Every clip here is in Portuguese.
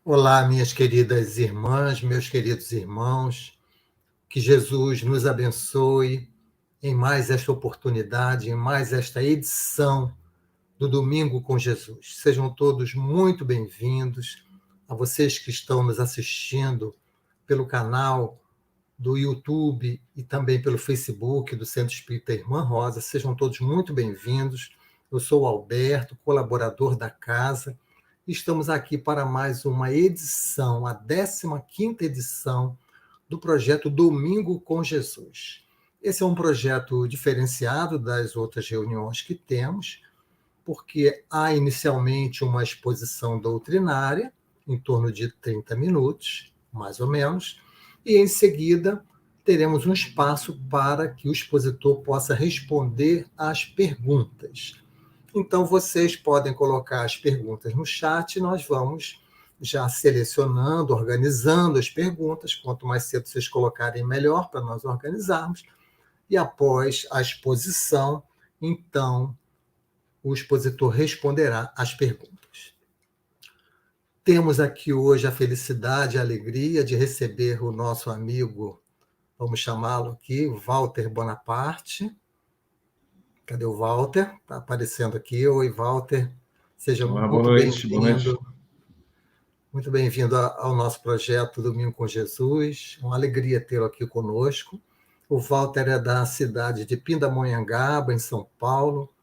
Olá, minhas queridas irmãs, meus queridos irmãos, que Jesus nos abençoe em mais esta oportunidade, em mais esta edição do Domingo com Jesus. Sejam todos muito bem-vindos, a vocês que estão nos assistindo pelo canal do YouTube e também pelo Facebook do Centro Espírita Irmã Rosa, sejam todos muito bem-vindos. Eu sou o Alberto, colaborador da casa. Estamos aqui para mais uma edição, a 15ª edição do projeto Domingo com Jesus. Esse é um projeto diferenciado das outras reuniões que temos, porque há inicialmente uma exposição doutrinária, em torno de 30 minutos, mais ou menos, e em seguida teremos um espaço para que o expositor possa responder às perguntas. Então, vocês podem colocar as perguntas no chat e nós vamos já selecionando, organizando as perguntas. Quanto mais cedo vocês colocarem, melhor para nós organizarmos. E após a exposição, então, o expositor responderá às perguntas. Temos aqui hoje a felicidade e a alegria de receber o nosso amigo, vamos chamá-lo aqui, Walter Bonaparte. Cadê o Walter? Está aparecendo aqui. Oi, Walter. Seja muito bem-vindo. Muito bem-vindo ao nosso projeto Domingo com Jesus. Uma alegria tê-lo aqui conosco. O Walter é da cidade de Pindamonhangaba, em São Paulo,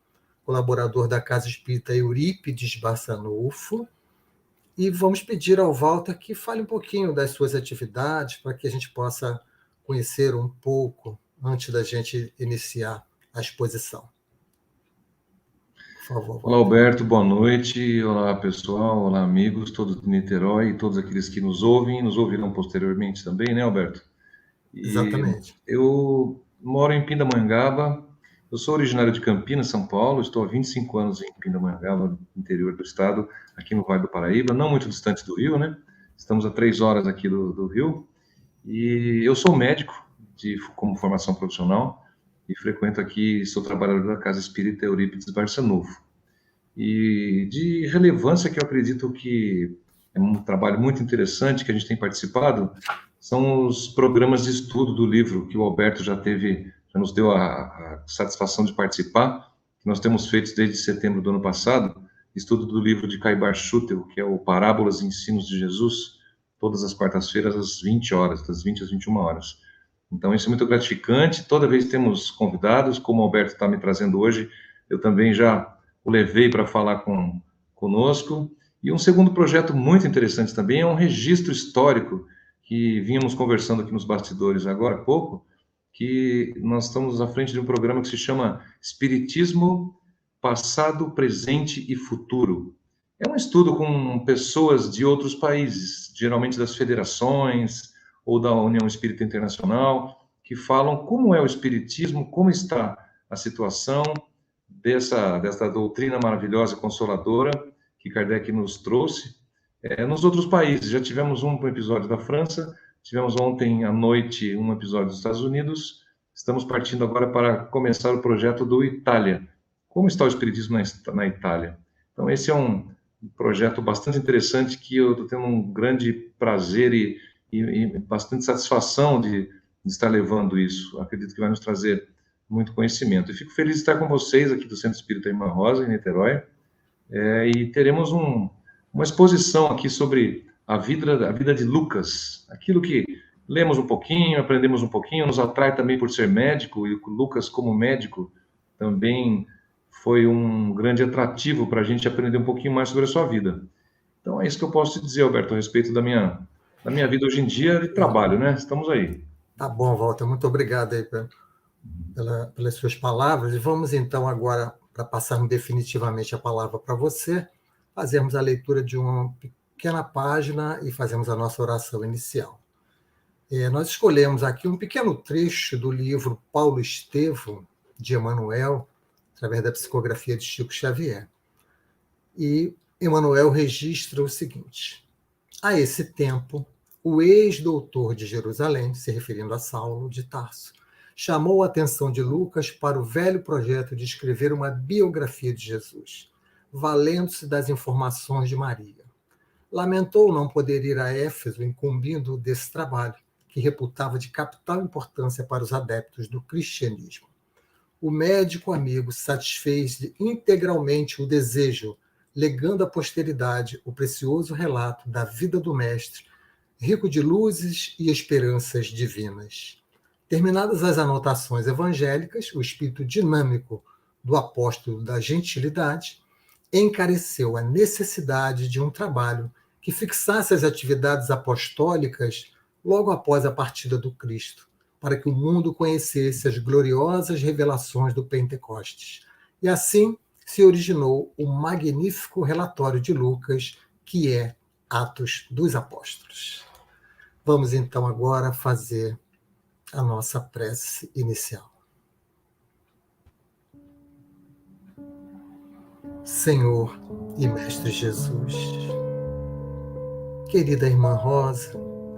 colaborador da Casa Espírita Eurípides Barçanufo. E vamos pedir ao Walter que fale um pouquinho das suas atividades, para que a gente possa conhecer um pouco antes da gente iniciar a exposição. Por favor, olá, Alberto, boa noite. Olá, pessoal. Olá, amigos, todos de Niterói e todos aqueles que nos ouvem, nos ouvirão posteriormente também, né, Alberto? Exatamente. Eu moro em Pindamonhangaba. Eu sou originário de Campinas, São Paulo. Estou há 25 anos em Pindamonhangaba, interior do estado, aqui no Vale do Paraíba, não muito distante do Rio, né? Estamos a 3 horas aqui do Rio. E eu sou médico como formação profissional e frequento aqui, sou trabalhador da Casa Espírita Eurípides Barçanufo. E de relevância que eu acredito que é um trabalho muito interessante que a gente tem participado, são os programas de estudo do livro que o Alberto já nos deu a satisfação de participar, que nós temos feito desde setembro do ano passado, estudo do livro de Caibar Schutel, que é o Parábolas e Ensinos de Jesus, todas as quartas-feiras às 20 horas, das 20 às 21 horas. Então, isso é muito gratificante. Toda vez temos convidados, como o Alberto está me trazendo hoje, eu também já o levei para falar conosco. E um segundo projeto muito interessante também é um registro histórico que vínhamos conversando aqui nos bastidores agora há pouco, que nós estamos à frente de um programa que se chama Espiritismo, Passado, Presente e Futuro. É um estudo com pessoas de outros países, geralmente das federações ou da União Espírita Internacional, que falam como é o Espiritismo, como está a situação dessa doutrina maravilhosa e consoladora que Kardec nos trouxe nos outros países. Já tivemos um episódio da França, tivemos ontem à noite um episódio dos Estados Unidos, estamos partindo agora para começar o projeto do Itália. Como está o Espiritismo na Itália? Então, esse é um projeto bastante interessante que eu estou tendo um grande prazer e bastante satisfação de estar levando isso. Acredito que vai nos trazer muito conhecimento. E fico feliz de estar com vocês aqui do Centro Espírita Irmã Rosa, em Niterói, e teremos uma exposição aqui sobre a vida de Lucas, aquilo que lemos um pouquinho, aprendemos um pouquinho, nos atrai também por ser médico, e Lucas, como médico, também foi um grande atrativo para a gente aprender um pouquinho mais sobre a sua vida. Então, é isso que eu posso te dizer, Alberto, a respeito da minha vida hoje em dia de trabalho, né? Estamos aí. Tá bom, Walter, muito obrigado aí pelas suas palavras. E vamos então agora, para passarmos definitivamente a palavra para você, fazermos a leitura de uma pequena página e fazemos a nossa oração inicial. Nós escolhemos aqui um pequeno trecho do livro Paulo Estevam, de Emmanuel, através da psicografia de Chico Xavier. E Emmanuel registra o seguinte: a esse tempo, o ex-doutor de Jerusalém, se referindo a Saulo de Tarso, chamou a atenção de Lucas para o velho projeto de escrever uma biografia de Jesus, valendo-se das informações de Maria. lamentou não poder ir a Éfeso, incumbindo desse trabalho, que reputava de capital importância para os adeptos do cristianismo. O médico amigo satisfez integralmente o desejo, legando à posteridade o precioso relato da vida do mestre, rico de luzes e esperanças divinas. Terminadas as anotações evangélicas, o espírito dinâmico do apóstolo da gentilidade encareceu a necessidade de um trabalho que fixasse as atividades apostólicas logo após a partida do Cristo, para que o mundo conhecesse as gloriosas revelações do Pentecostes. E assim se originou o magnífico relatório de Lucas, que é Atos dos Apóstolos. Vamos então agora fazer a nossa prece inicial. Senhor e Mestre Jesus, querida irmã Rosa,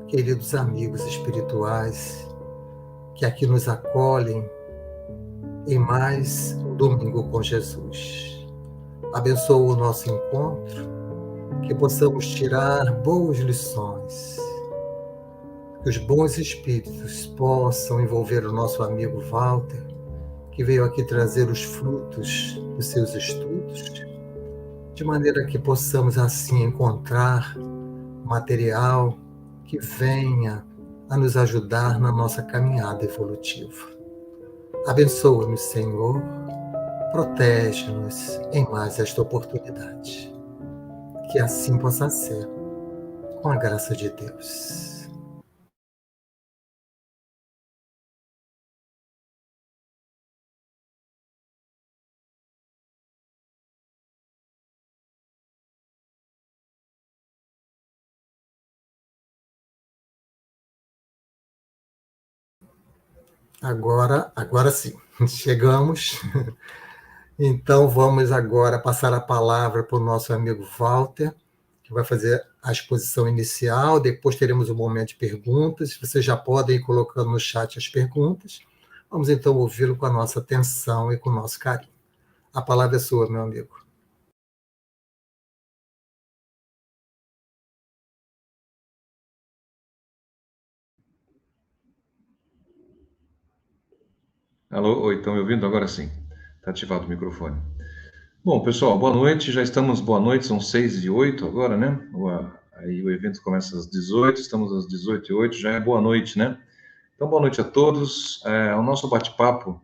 queridos amigos espirituais que aqui nos acolhem em mais um domingo com Jesus. Abençoa o nosso encontro, que possamos tirar boas lições, que os bons espíritos possam envolver o nosso amigo Walter, que veio aqui trazer os frutos dos seus estudos, de maneira que possamos assim encontrar material que venha a nos ajudar na nossa caminhada evolutiva. Abençoa-nos, Senhor, protege-nos em mais esta oportunidade. Que assim possa ser, com a graça de Deus. Agora sim, chegamos. Então vamos agora passar a palavra para o nosso amigo Walter, que vai fazer a exposição inicial, depois teremos um momento de perguntas, vocês já podem ir colocando no chat as perguntas. Vamos então ouvi-lo com a nossa atenção e com o nosso carinho. A palavra é sua, meu amigo. Alô, oi, estão me ouvindo? Agora sim. Está ativado o microfone. Bom, pessoal, boa noite. Já estamos, boa noite, são 6h08 agora, né? Aí o evento começa às 18h, estamos às 18h08, já é boa noite, né? Então, boa noite a todos. O nosso bate-papo,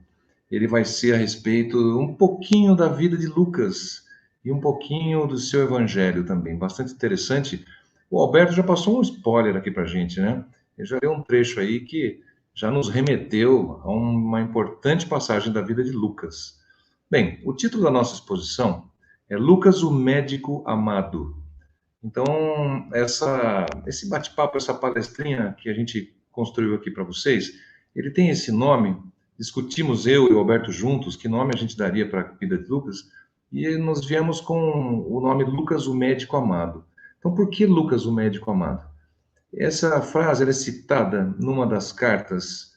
ele vai ser a respeito um pouquinho da vida de Lucas e um pouquinho do seu evangelho também, bastante interessante. O Alberto já passou um spoiler aqui para a gente, né? Ele já deu um trecho aí que já nos remeteu a uma importante passagem da vida de Lucas. Bem, o título da nossa exposição é Lucas, o Médico Amado. Então, esse bate-papo, essa palestrinha que a gente construiu aqui para vocês, ele tem esse nome. Discutimos eu e o Alberto juntos que nome a gente daria para a vida de Lucas, e nós viemos com o nome Lucas, o Médico Amado. Então, por que Lucas, o Médico Amado? Essa frase ela é citada numa das cartas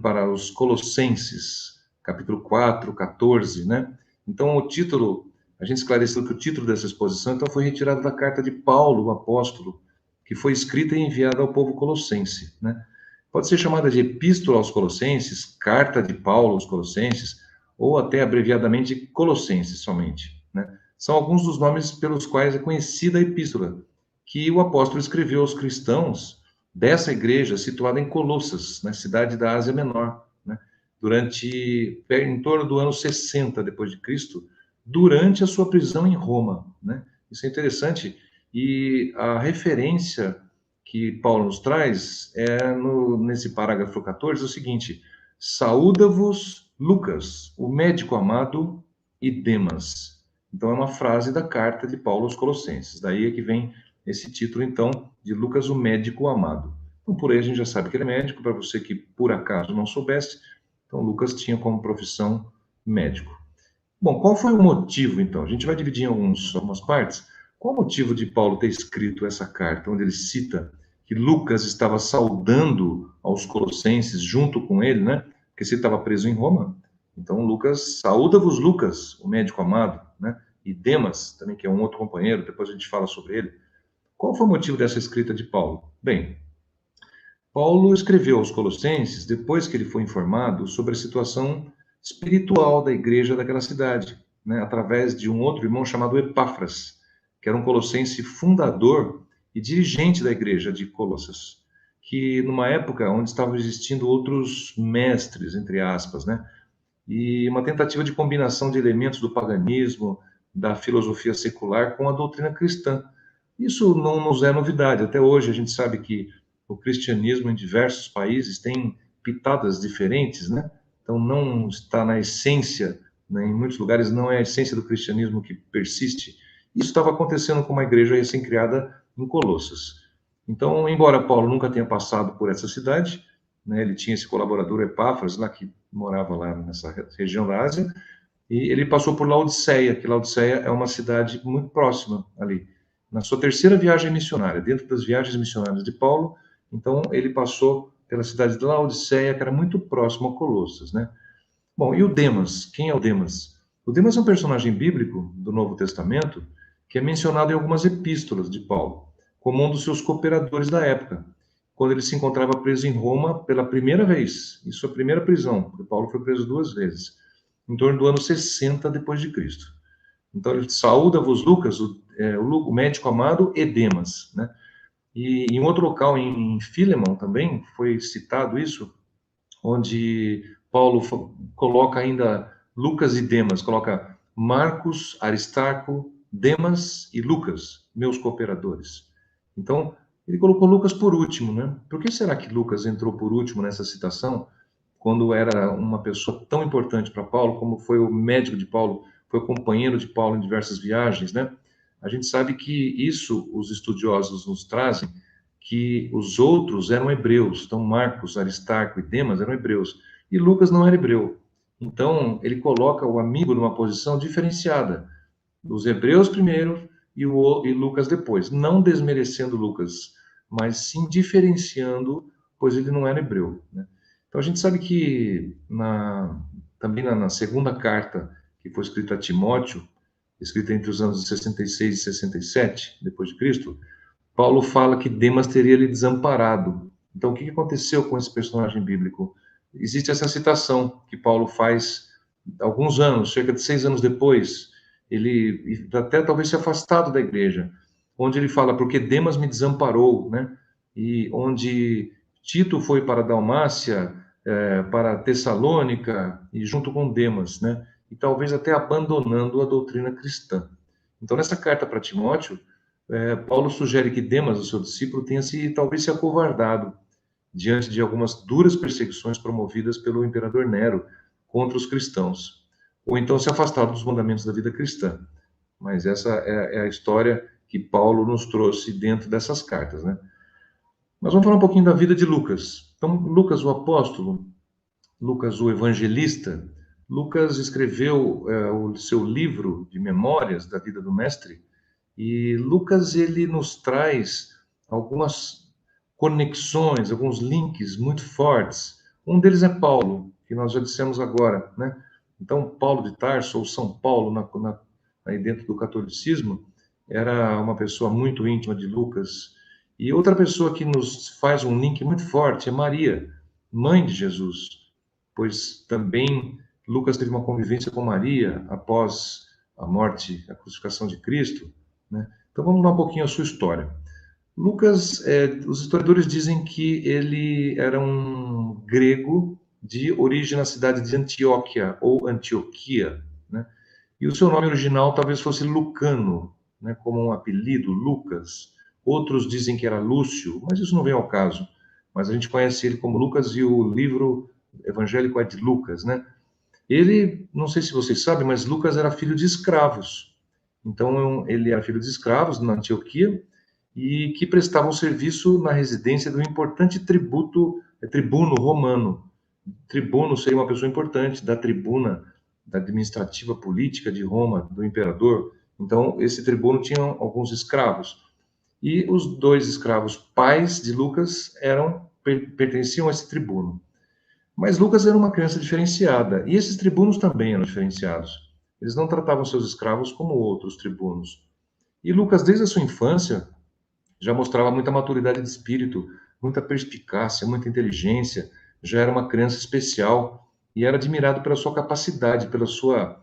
para os Colossenses, capítulo 4, 14, né? Então, o título, a gente esclareceu que o título dessa exposição então, foi retirado da carta de Paulo, o apóstolo, que foi escrita e enviada ao povo colossense, né? Pode ser chamada de Epístola aos Colossenses, Carta de Paulo aos Colossenses, ou até abreviadamente Colossenses somente, né? São alguns dos nomes pelos quais é conhecida a epístola, que o apóstolo escreveu aos cristãos dessa igreja situada em Colossas, na cidade da Ásia Menor, né? Durante em torno do ano 60 depois de Cristo, durante a sua prisão em Roma, né? Isso é interessante e a referência que Paulo nos traz nesse parágrafo 14 é o seguinte: saúda-vos Lucas, o médico amado, e Demas. Então é uma frase da carta de Paulo aos Colossenses. Daí é que vem esse título, então, de Lucas, o Médico Amado. Então, por aí a gente já sabe que ele é médico, para você que por acaso não soubesse, então Lucas tinha como profissão médico. Bom, qual foi o motivo, então? A gente vai dividir em algumas partes. Qual o motivo de Paulo ter escrito essa carta, onde ele cita que Lucas estava saudando aos colossenses junto com ele, né? Porque ele estava preso em Roma. Então, Lucas, saúda-vos Lucas, o médico amado, né? E Demas, também, que é um outro companheiro, depois a gente fala sobre ele. Qual foi o motivo dessa escrita de Paulo? Bem, Paulo escreveu aos Colossenses depois que ele foi informado sobre a situação espiritual da igreja daquela cidade, né, através de um outro irmão chamado Epáfras, que era um colossense fundador e dirigente da igreja de Colossas, que numa época onde estavam existindo outros mestres, entre aspas, né, e uma tentativa de combinação de elementos do paganismo, da filosofia secular com a doutrina cristã. Isso não nos é novidade. Até hoje a gente sabe que o cristianismo em diversos países tem pitadas diferentes, né? Então não está na essência, né? Em muitos lugares não é a essência do cristianismo que persiste. Isso estava acontecendo com uma igreja recém-criada em Colossas. Então, embora Paulo nunca tenha passado por essa cidade, né, ele tinha esse colaborador Epáfras lá que morava lá nessa região da Ásia, e ele passou por Laodiceia, que Laodiceia é uma cidade muito próxima ali. Na sua terceira viagem missionária, dentro das viagens missionárias de Paulo, então ele passou pela cidade de Laodiceia, que era muito próximo a Colossas, né? Bom, e o Demas? Quem é o Demas? O Demas é um personagem bíblico do Novo Testamento que é mencionado em algumas epístolas de Paulo, como um dos seus cooperadores da época, quando ele se encontrava preso em Roma pela primeira vez, em sua primeira prisão, porque Paulo foi preso 2 vezes, em torno do ano 60 depois de Cristo. Então ele saúda-vos, Lucas, o médico amado, e Demas, né? E em outro local, em Filemão também, foi citado isso, onde Paulo coloca ainda Lucas e Demas, coloca Marcos, Aristarco, Demas e Lucas, meus cooperadores. Então, ele colocou Lucas por último, né? Por que será que Lucas entrou por último nessa citação, quando era uma pessoa tão importante para Paulo, como foi o médico de Paulo, foi o companheiro de Paulo em diversas viagens, né? A gente sabe que isso os estudiosos nos trazem, que os outros eram hebreus. Então, Marcos, Aristarco e Demas eram hebreus. E Lucas não era hebreu. Então, ele coloca o amigo numa posição diferenciada. Os hebreus primeiro e Lucas depois. Não desmerecendo Lucas, mas sim diferenciando, pois ele não era hebreu, né? Então, a gente sabe que também na segunda carta que foi escrita a Timóteo, escrita entre os anos de 66 e 67 depois de Cristo, Paulo fala que Demas teria lhe desamparado. Então, o que aconteceu com esse personagem bíblico? Existe essa citação que Paulo faz alguns anos, cerca de 6 anos depois, ele até talvez se afastado da igreja, onde ele fala, porque Demas me desamparou, né? E onde Tito foi para Dalmácia, para Tessalônica, e junto com Demas, né? E talvez até abandonando a doutrina cristã. Então, nessa carta para Timóteo, Paulo sugere que Demas, o seu discípulo, tenha talvez se acovardado diante de algumas duras perseguições promovidas pelo imperador Nero contra os cristãos, ou então se afastado dos mandamentos da vida cristã. Mas essa é a história que Paulo nos trouxe dentro dessas cartas, né? Mas vamos falar um pouquinho da vida de Lucas. Então, Lucas, o apóstolo, Lucas, o evangelista, Lucas escreveu o seu livro de memórias da vida do mestre. E Lucas, ele nos traz algumas conexões, alguns links muito fortes. Um deles é Paulo, que nós já dissemos agora, né? Então, Paulo de Tarso, ou São Paulo, aí dentro do catolicismo, era uma pessoa muito íntima de Lucas. E outra pessoa que nos faz um link muito forte é Maria, mãe de Jesus, pois também Lucas teve uma convivência com Maria após a morte, a crucificação de Cristo, né? Então vamos dar um pouquinho a sua história. Lucas, os historiadores dizem que ele era um grego de origem na cidade de Antioquia, ou Antioquia, né? E o seu nome original talvez fosse Lucano, né, como um apelido, Lucas. Outros dizem que era Lúcio, mas isso não vem ao caso. Mas a gente conhece ele como Lucas e o livro evangélico é de Lucas, né? Ele, não sei se vocês sabem, mas Lucas era filho de escravos. Então, ele era filho de escravos na Antioquia e que prestavam serviço na residência do importante tribuno romano. Tribuno seria uma pessoa importante da tribuna da administrativa política de Roma, do imperador. Então, esse tribuno tinha alguns escravos. E os 2 escravos pais de Lucas pertenciam a esse tribuno. Mas Lucas era uma criança diferenciada, e esses tribunos também eram diferenciados. Eles não tratavam seus escravos como outros tribunos. E Lucas, desde a sua infância, já mostrava muita maturidade de espírito, muita perspicácia, muita inteligência, já era uma criança especial e era admirado pela sua capacidade, pela sua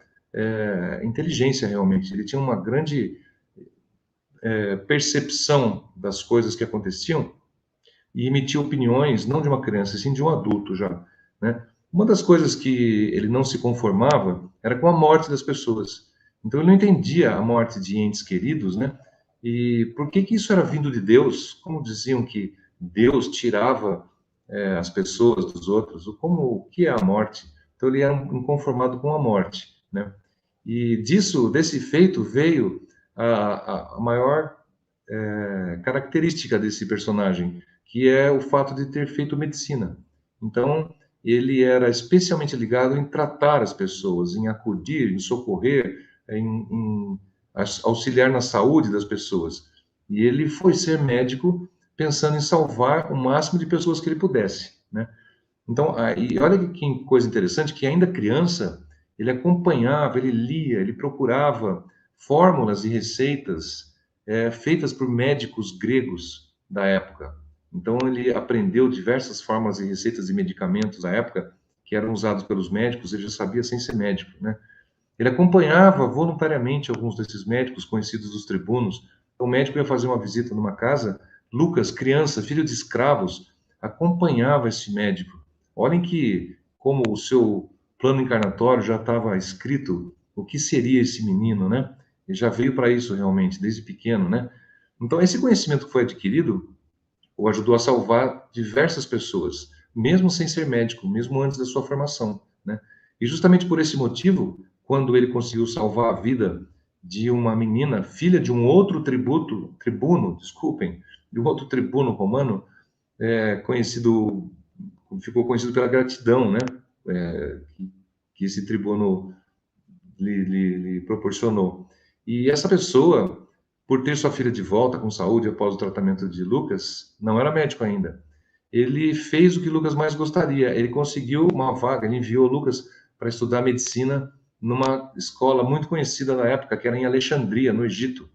inteligência realmente. Ele tinha uma grande percepção das coisas que aconteciam e emitia opiniões não de uma criança, sim de um adulto já, né? Uma das coisas que ele não se conformava era com a morte das pessoas. Então ele não entendia a morte de entes queridos, né? E por que que isso era vindo de Deus? Como diziam que Deus tirava as pessoas dos outros? O que é a morte? Então ele era inconformado com a morte, né? E desse feito veio a maior característica desse personagem, que é o fato de ter feito medicina. Então, ele era especialmente ligado em tratar as pessoas, em acudir, em socorrer, em auxiliar na saúde das pessoas. E ele foi ser médico pensando em salvar o máximo de pessoas que ele pudesse, né? Então, e olha que coisa interessante, que ainda criança, ele acompanhava, ele lia, ele procurava fórmulas e receitas feitas por médicos gregos da época. Então, ele aprendeu diversas fórmulas e receitas de medicamentos da época que eram usados pelos médicos, ele já sabia sem ser médico, né? Ele acompanhava voluntariamente alguns desses médicos conhecidos dos tribunos. O médico ia fazer uma visita numa casa, Lucas, criança, filho de escravos, acompanhava esse médico. Olhem que, como o seu plano encarnatório já estava escrito, o que seria esse menino, né? Ele já veio para isso realmente, desde pequeno, né? Então, esse conhecimento que foi adquirido o ajudou a salvar diversas pessoas, mesmo sem ser médico, mesmo antes da sua formação, né? E justamente por esse motivo, quando ele conseguiu salvar a vida de uma menina, filha de um outro tribuno, desculpem, de um outro tribuno romano, conhecido, ficou conhecido pela gratidão, né? Que esse tribuno lhe proporcionou. E essa pessoa, por ter sua filha de volta com saúde após o tratamento de Lucas, não era médico ainda. Ele fez o que Lucas mais gostaria. Ele conseguiu uma vaga, ele enviou Lucas para estudar medicina numa escola muito conhecida na época, que era em Alexandria, no Egito.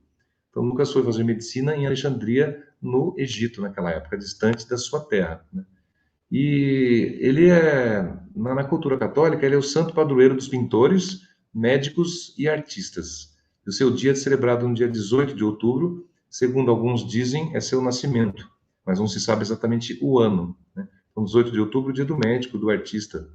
Então, Lucas foi fazer medicina em Alexandria, no Egito, naquela época, distante da sua terra, né? E ele na cultura católica, ele é o santo padroeiro dos pintores, médicos e artistas. O seu dia é celebrado no dia 18 de outubro, segundo alguns dizem, é seu nascimento, mas não se sabe exatamente o ano, né? Então, 18 de outubro, dia do médico, do artista.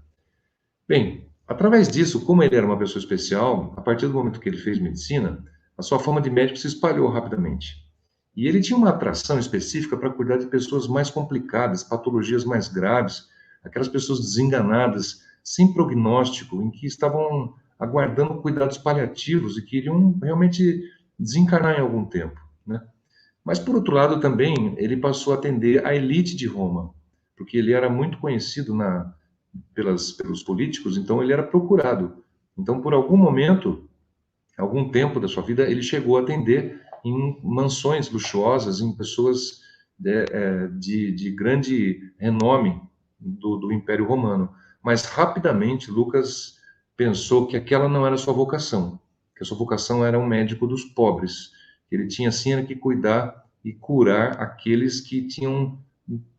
Bem, através disso, como ele era uma pessoa especial, a partir do momento que ele fez medicina, a sua fama de médico se espalhou rapidamente. E ele tinha uma atração específica para cuidar de pessoas mais complicadas, patologias mais graves, aquelas pessoas desenganadas, sem prognóstico, em que estavam aguardando cuidados paliativos e que iriam realmente desencarnar em algum tempo, né? Mas, por outro lado, também ele passou a atender a elite de Roma, porque ele era muito conhecido pelos políticos, então ele era procurado. Então, por algum momento, algum tempo da sua vida, ele chegou a atender em mansões luxuosas, em pessoas de grande renome do Império Romano. Mas rapidamente Lucas pensou que aquela não era a sua vocação, que a sua vocação era um médico dos pobres. Ele tinha sim era que cuidar e curar aqueles que tinham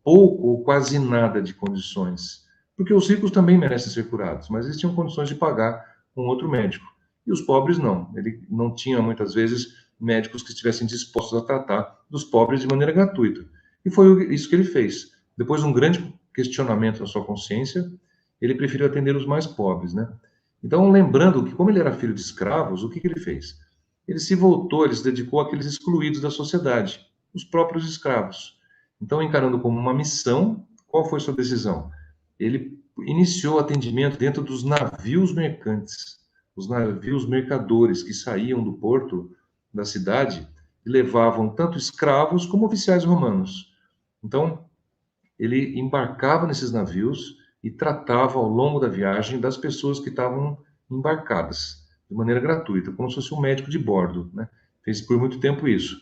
pouco ou quase nada de condições. Porque os ricos também merecem ser curados, mas eles tinham condições de pagar um outro médico. E os pobres não. Ele não tinha, muitas vezes, médicos que estivessem dispostos a tratar dos pobres de maneira gratuita. E foi isso que ele fez. Depois de um grande questionamento na sua consciência, ele preferiu atender os mais pobres, né? Então, lembrando que, como ele era filho de escravos, o que ele fez? Ele se voltou, ele se dedicou àqueles excluídos da sociedade, os próprios escravos. Então, encarando como uma missão, qual foi sua decisão? Ele iniciou atendimento dentro dos navios mercantes, os navios mercadores que saíam do porto da cidade e levavam tanto escravos como oficiais romanos. Então, ele embarcava nesses navios e tratava ao longo da viagem das pessoas que estavam embarcadas, de maneira gratuita, como se fosse um médico de bordo, né? Fez por muito tempo isso.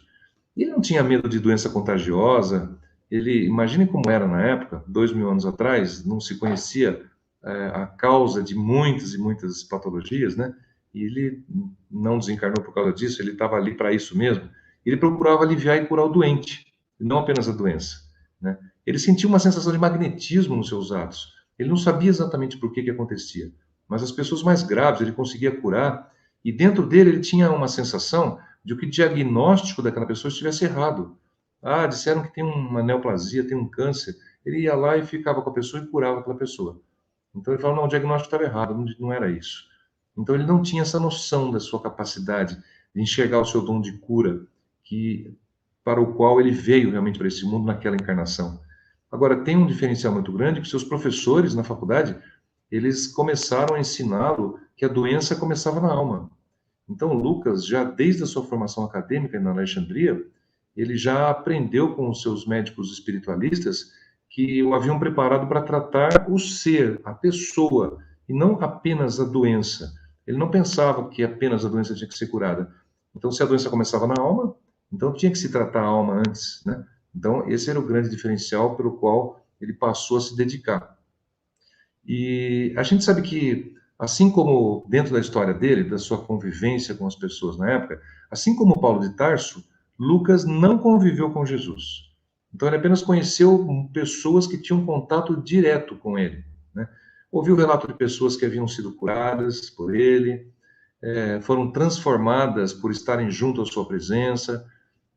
E ele não tinha medo de doença contagiosa. Ele, imagine como era na época, 2000 anos atrás, não se conhecia a causa de muitas e muitas patologias, né? E ele não desencarnou por causa disso, ele estava ali para isso mesmo. Ele procurava aliviar e curar o doente. não apenas a doença, né? Ele sentia uma sensação de magnetismo nos seus atos. Ele não sabia exatamente por que acontecia, mas as pessoas mais graves ele conseguia curar, e dentro dele ele tinha uma sensação de que o diagnóstico daquela pessoa estivesse errado. Ah, disseram que tem uma neoplasia, tem um câncer. Ele ia lá e ficava com a pessoa e curava aquela pessoa. Então ele falou, não, o diagnóstico estava errado, não era isso. Então ele não tinha essa noção da sua capacidade de enxergar o seu dom de cura, que para o qual ele veio realmente para esse mundo naquela encarnação. Agora, tem um diferencial muito grande que seus professores na faculdade, eles começaram a ensiná-lo que a doença começava na alma. Então, Lucas, já desde a sua formação acadêmica na Alexandria, ele já aprendeu com os seus médicos espiritualistas que o haviam preparado para tratar o ser, a pessoa, e não apenas a doença. Ele não pensava que apenas a doença tinha que ser curada. Então, se a doença começava na alma, então tinha que se tratar a alma antes, né? Então, esse era o grande diferencial pelo qual ele passou a se dedicar. E a gente sabe que, assim como dentro da história dele, da sua convivência com as pessoas na época, assim como Paulo de Tarso, Lucas não conviveu com Jesus. Então, ele apenas conheceu pessoas que tinham contato direto com ele, né? Ouviu o relato de pessoas que haviam sido curadas por ele, foram transformadas por estarem junto à sua presença.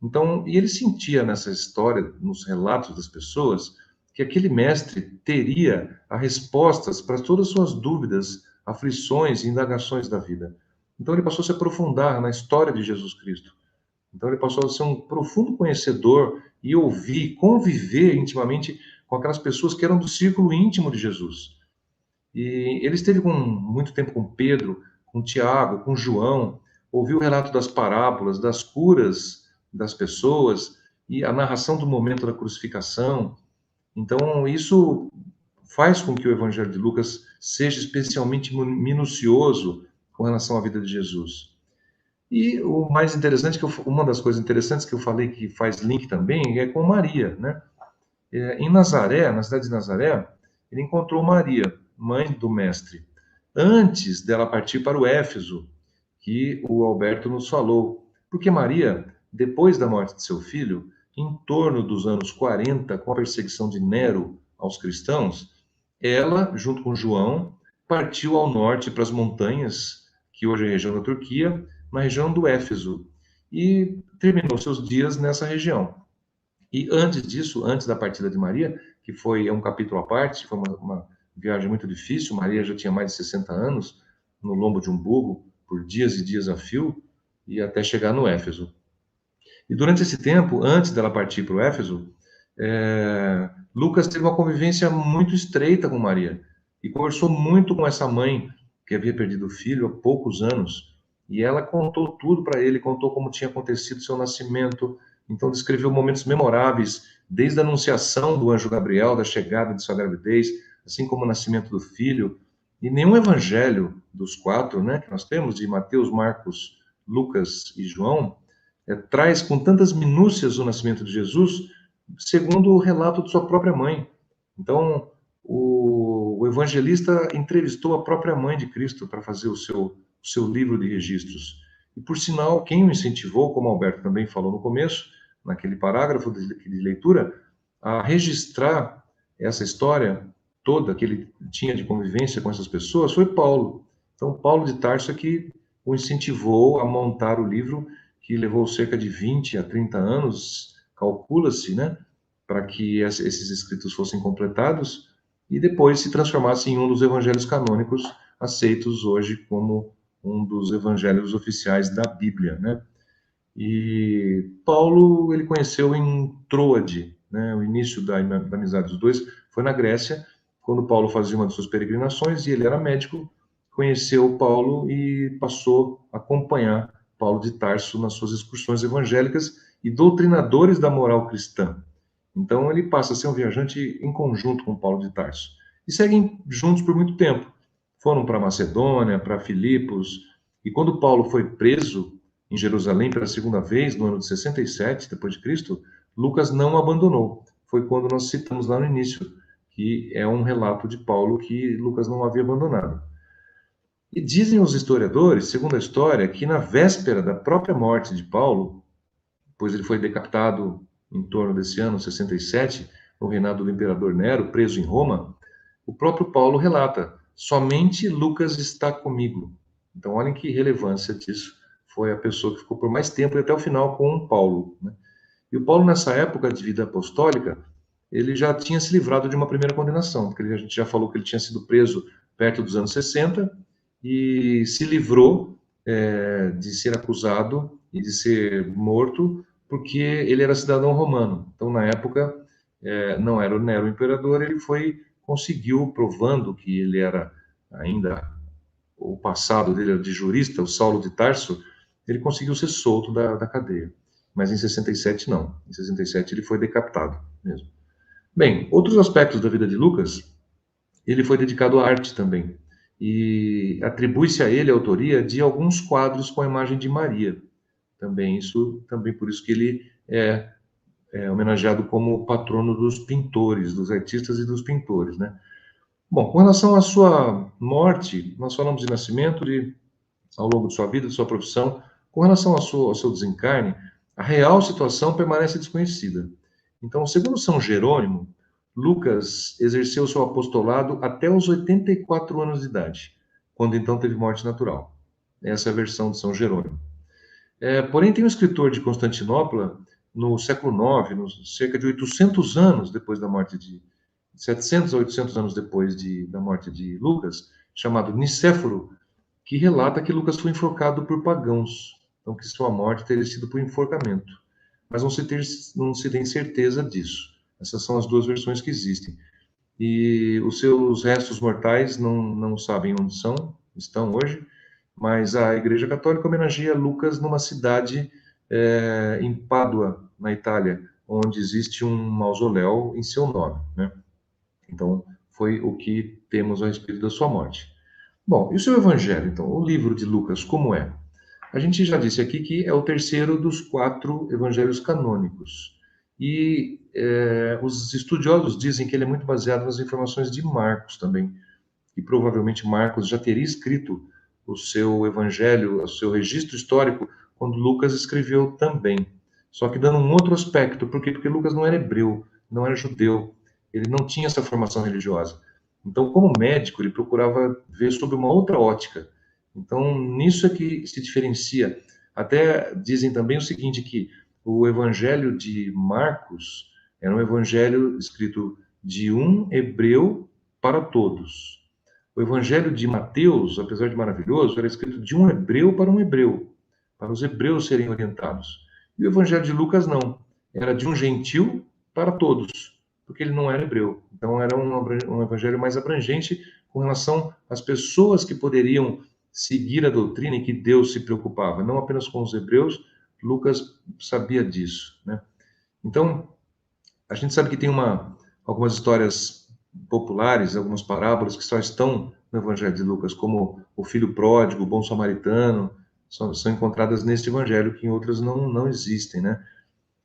Então, e ele sentia nessa história, nos relatos das pessoas, que aquele mestre teria as respostas para todas as suas dúvidas, aflições e indagações da vida. Então, ele passou a se aprofundar na história de Jesus Cristo. Então, ele passou a ser um profundo conhecedor e ouvir, conviver intimamente com aquelas pessoas que eram do círculo íntimo de Jesus. E ele esteve muito tempo com Pedro, com Tiago, com João, ouviu o relato das parábolas, das curas das pessoas e a narração do momento da crucificação. Então, isso faz com que o Evangelho de Lucas seja especialmente minucioso com relação à vida de Jesus. E o mais interessante, uma das coisas interessantes que eu falei que faz link também, é com Maria, né? Em Nazaré, na cidade de Nazaré, ele encontrou Maria, mãe do mestre, antes dela partir para o Éfeso, que o Alberto nos falou. Porque Maria, depois da morte de seu filho, em torno dos anos 40, com a perseguição de Nero aos cristãos, ela, junto com João, partiu ao norte para as montanhas, que hoje é a região da Turquia, na região do Éfeso, e terminou seus dias nessa região. E antes disso, antes da partida de Maria, que é um capítulo à parte, foi uma viagem muito difícil, Maria já tinha mais de 60 anos, no lombo de um burro, por dias e dias a fio, e até chegar no Éfeso. E durante esse tempo, antes dela partir para o Éfeso, Lucas teve uma convivência muito estreita com Maria, e conversou muito com essa mãe, que havia perdido o filho há poucos anos, e ela contou tudo para ele, contou como tinha acontecido seu nascimento. Então, descreveu momentos memoráveis, desde a anunciação do anjo Gabriel, da chegada de sua gravidez, assim como o nascimento do filho. E nenhum evangelho dos quatro, né, que nós temos, de Mateus, Marcos, Lucas e João, traz com tantas minúcias o nascimento de Jesus, segundo o relato de sua própria mãe. Então, o evangelista entrevistou a própria mãe de Cristo para fazer o seu livro de registros. E, por sinal, quem o incentivou, como Alberto também falou no começo, naquele parágrafo de leitura, a registrar essa história toda que ele tinha de convivência com essas pessoas foi Paulo. Então, Paulo de Tarso é que o incentivou a montar o livro, que levou cerca de 20 a 30 anos, calcula-se, né, para que esses escritos fossem completados e depois se transformasse em um dos evangelhos canônicos aceitos hoje como um dos evangelhos oficiais da Bíblia, né? E Paulo, ele conheceu em Troade, né? O início da amizade dos dois foi na Grécia, quando Paulo fazia uma de suas peregrinações e ele era médico, conheceu Paulo e passou a acompanhar Paulo de Tarso nas suas excursões evangélicas e doutrinadores da moral cristã. Então ele passa a ser um viajante em conjunto com Paulo de Tarso. E seguem juntos por muito tempo. Foram para Macedônia, para Filipos, e quando Paulo foi preso em Jerusalém pela segunda vez, no ano de 67 depois de Cristo, Lucas não o abandonou. Foi quando nós citamos lá no início, que é um relato de Paulo que Lucas não havia abandonado. E dizem os historiadores, segundo a história, que na véspera da própria morte de Paulo, pois ele foi decapitado em torno desse ano, 67, no reinado do imperador Nero, preso em Roma, o próprio Paulo relata: somente Lucas está comigo. Então, olhem que relevância disso. Foi a pessoa que ficou por mais tempo e até o final com Paulo, né? E o Paulo, nessa época de vida apostólica, ele já tinha se livrado de uma primeira condenação, porque a gente já falou que ele tinha sido preso perto dos anos 60 e se livrou de ser acusado e de ser morto, porque ele era cidadão romano. Então, na época, não era o Nero o imperador, ele conseguiu, provando que ele era ainda, o passado dele era de jurista, o Saulo de Tarso, ele conseguiu ser solto da cadeia. Mas em 67 não. Em 67 ele foi decapitado mesmo. Bem, outros aspectos da vida de Lucas, ele foi dedicado à arte também. E atribui-se a ele a autoria de alguns quadros com a imagem de Maria. Também por isso que ele é homenageado como patrono dos pintores, dos artistas e dos pintores, né? Bom, com relação à sua morte, nós falamos de nascimento, ao longo de sua vida, de sua profissão. Com relação ao seu desencarne, a real situação permanece desconhecida. Então, segundo São Jerônimo, Lucas exerceu seu apostolado até os 84 anos de idade, quando então teve morte natural. Essa é a versão de São Jerônimo. Porém, tem um escritor de Constantinopla, no século IX, cerca de 800 anos depois da morte 700 a 800 anos depois da morte de Lucas, chamado Nicéforo, que relata que Lucas foi enforcado por pagãos, então que sua morte teria sido por enforcamento. Mas não se tem certeza disso. Essas são as duas versões que existem. E os seus restos mortais não sabem onde estão hoje, mas a Igreja Católica homenageia Lucas numa cidade em Pádua, na Itália, onde existe um mausoléu em seu nome, né? Então, foi o que temos a respeito da sua morte. Bom, e o seu evangelho, então, o livro de Lucas, como é? A gente já disse aqui que é o terceiro dos 4 evangelhos canônicos. E os estudiosos dizem que ele é muito baseado nas informações de Marcos também. E provavelmente Marcos já teria escrito o seu evangelho, o seu registro histórico, quando Lucas escreveu também. Só que dando um outro aspecto. Por quê? Porque Lucas não era hebreu, não era judeu. Ele não tinha essa formação religiosa. Então, como médico, ele procurava ver sob uma outra ótica. Então, nisso é que se diferencia. Até dizem também o seguinte, que o evangelho de Marcos era um evangelho escrito de um hebreu para todos. O evangelho de Mateus, apesar de maravilhoso, era escrito de um hebreu, para os hebreus serem orientados. E o evangelho de Lucas não, era de um gentil para todos, porque ele não era hebreu. Então era um evangelho mais abrangente com relação às pessoas que poderiam seguir a doutrina e que Deus se preocupava, não apenas com os hebreus. Lucas sabia disso, né? Então, a gente sabe que tem algumas histórias populares, algumas parábolas que só estão no Evangelho de Lucas, como o filho pródigo, o bom samaritano, são encontradas neste Evangelho, que em outras não existem, né?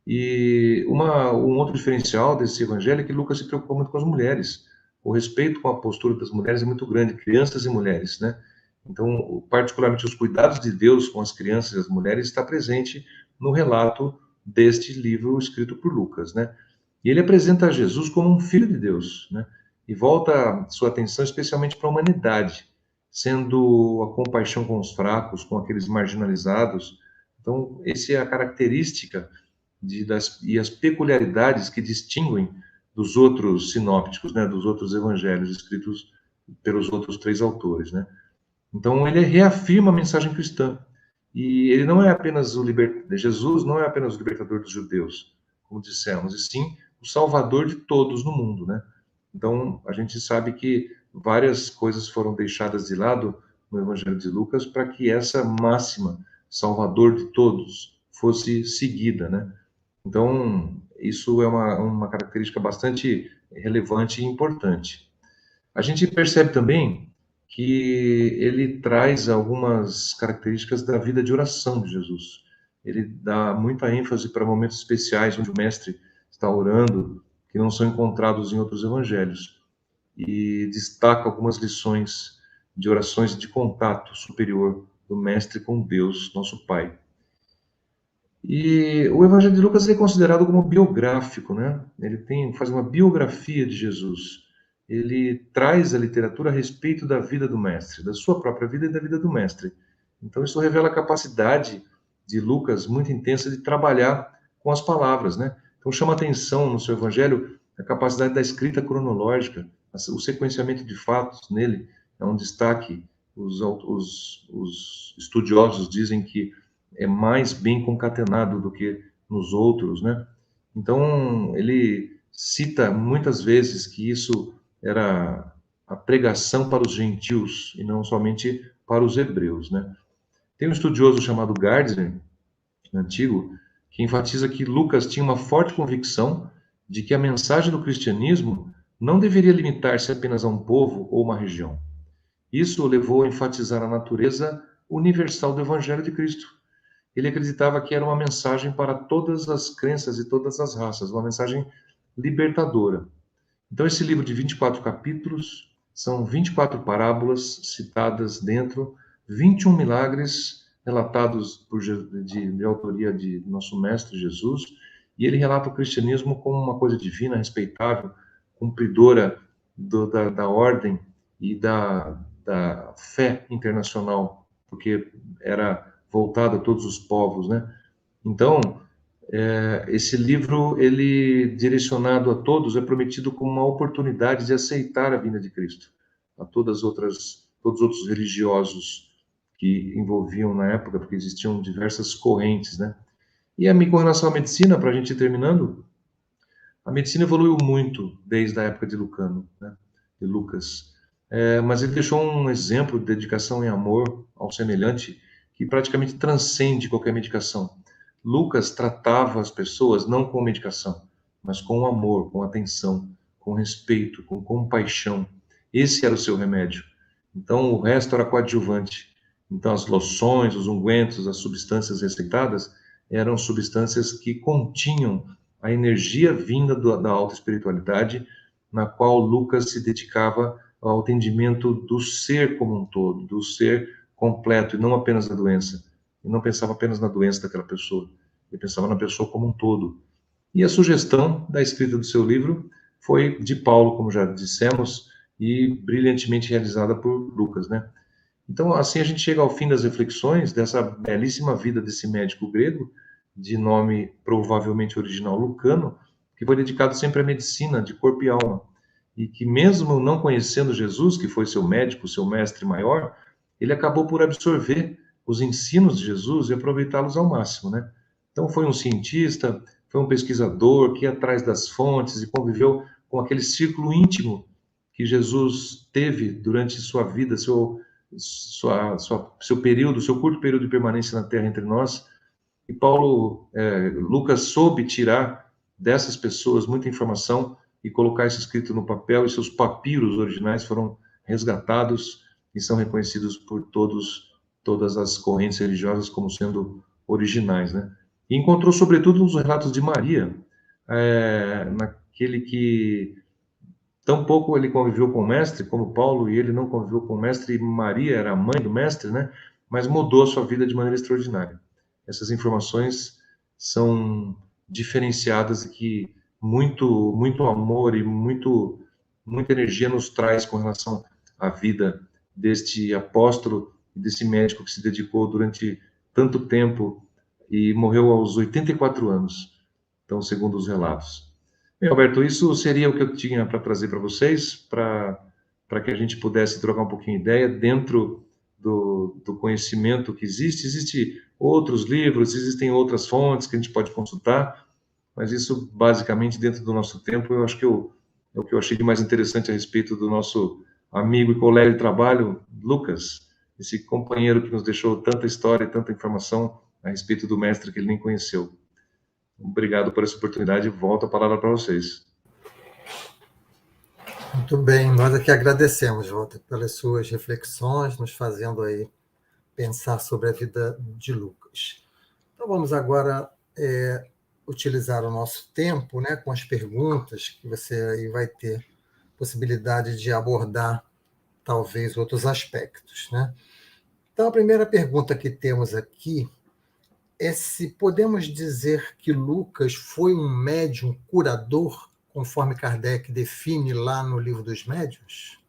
E um outro diferencial desse Evangelho é que Lucas se preocupou muito com as mulheres. O respeito com a postura das mulheres é muito grande, crianças e mulheres, né? Então, particularmente os cuidados de Deus com as crianças e as mulheres está presente no relato deste livro escrito por Lucas, né? E ele apresenta Jesus como um filho de Deus, né? E volta sua atenção especialmente para a humanidade, sendo a compaixão com os fracos, com aqueles marginalizados. Então, essa é a característica e as peculiaridades que distinguem dos outros sinópticos, né? Dos outros evangelhos escritos pelos outros 3 autores, né? Então, ele reafirma a mensagem cristã. E ele não é apenas Jesus não é apenas o libertador dos judeus, como dissemos, e sim o salvador de todos no mundo, né? Então, a gente sabe que várias coisas foram deixadas de lado no Evangelho de Lucas para que essa máxima, salvador de todos, fosse seguida, né? Então, isso é uma característica bastante relevante e importante. A gente percebe também que ele traz algumas características da vida de oração de Jesus. Ele dá muita ênfase para momentos especiais onde o mestre está orando, que não são encontrados em outros evangelhos, e destaca algumas lições de orações de contato superior do mestre com Deus, nosso Pai. E o Evangelho de Lucas é considerado como biográfico, né? Faz uma biografia de Jesus. Ele traz a literatura a respeito da vida do mestre, da sua própria vida e da vida do mestre. Então isso revela a capacidade de Lucas muito intensa de trabalhar com as palavras, né? Então chama atenção no seu Evangelho a capacidade da escrita cronológica, o sequenciamento de fatos nele é um destaque. Os estudiosos dizem que é mais bem concatenado do que nos outros, né? Então, ele cita muitas vezes que isso era a pregação para os gentios e não somente para os hebreus, né? Tem um estudioso chamado Gardner, antigo, que enfatiza que Lucas tinha uma forte convicção de que a mensagem do cristianismo não deveria limitar-se apenas a um povo ou uma região. Isso o levou a enfatizar a natureza universal do Evangelho de Cristo. Ele acreditava que era uma mensagem para todas as crenças e todas as raças, uma mensagem libertadora. Então, esse livro de 24 capítulos são 24 parábolas citadas dentro, 21 milagres relatados de autoria de nosso Mestre Jesus, e ele relata o cristianismo como uma coisa divina, respeitável, cumpridora da ordem e da fé internacional, porque era voltado a todos os povos, né? Então, esse livro, ele direcionado a todos, é prometido como uma oportunidade de aceitar a vinda de Cristo, a todos os outros religiosos que envolviam na época, porque existiam diversas correntes, né? E com relação à medicina, para a gente ir terminando, a medicina evoluiu muito desde a época de Lucano, né? De Lucas. Mas ele deixou um exemplo de dedicação e amor ao semelhante que praticamente transcende qualquer medicação. Lucas tratava as pessoas não com medicação, mas com amor, com atenção, com respeito, com compaixão. Esse era o seu remédio. Então, o resto era coadjuvante. Então, as loções, os ungüentos, as substâncias receitadas eram substâncias que continham a energia vinda da alta espiritualidade, na qual Lucas se dedicava ao entendimento do ser como um todo, do ser completo, e não apenas da doença. Ele não pensava apenas na doença daquela pessoa, ele pensava na pessoa como um todo. E a sugestão da escrita do seu livro foi de Paulo, como já dissemos, e brilhantemente realizada por Lucas, né? Então, assim a gente chega ao fim das reflexões dessa belíssima vida desse médico grego, de nome provavelmente original Lucano, que foi dedicado sempre à medicina de corpo e alma, e que mesmo não conhecendo Jesus, que foi seu médico, seu mestre maior, ele acabou por absorver os ensinos de Jesus e aproveitá-los ao máximo, né? Então foi um cientista, foi um pesquisador que ia atrás das fontes e conviveu com aquele círculo íntimo que Jesus teve durante sua vida, seu período, seu curto período de permanência na Terra entre nós. E Lucas soube tirar dessas pessoas muita informação e colocar isso escrito no papel, e seus papiros originais foram resgatados e são reconhecidos por todas as correntes religiosas como sendo originais, né? E encontrou, sobretudo, nos relatos de Maria, naquele que tampouco ele conviveu com o mestre, como Paulo, e ele não conviveu com o mestre, e Maria era a mãe do mestre, né? Mas mudou a sua vida de maneira extraordinária. Essas informações são diferenciadas e que muito amor e muita energia nos traz com relação à vida deste apóstolo e desse médico que se dedicou durante tanto tempo e morreu aos 84 anos, então, segundo os relatos. Bem, Alberto, isso seria o que eu tinha para trazer para vocês, para que a gente pudesse trocar um pouquinho de ideia dentro do conhecimento que existe. Existem outros livros, existem outras fontes que a gente pode consultar, mas isso, basicamente, dentro do nosso tempo, eu acho que é o que eu achei de mais interessante a respeito do nosso amigo e colega de trabalho, Lucas, esse companheiro que nos deixou tanta história e tanta informação a respeito do mestre que ele nem conheceu. Obrigado por essa oportunidade e volto a palavra para vocês. Muito bem, nós aqui agradecemos, Walter, pelas suas reflexões, nos fazendo aí pensar sobre a vida de Lucas. Então vamos agora utilizar o nosso tempo, né, com as perguntas, que você aí vai ter possibilidade de abordar talvez outros aspectos, né? Então a primeira pergunta que temos aqui se podemos dizer que Lucas foi um médium curador, conforme Kardec define lá no Livro dos Médiuns?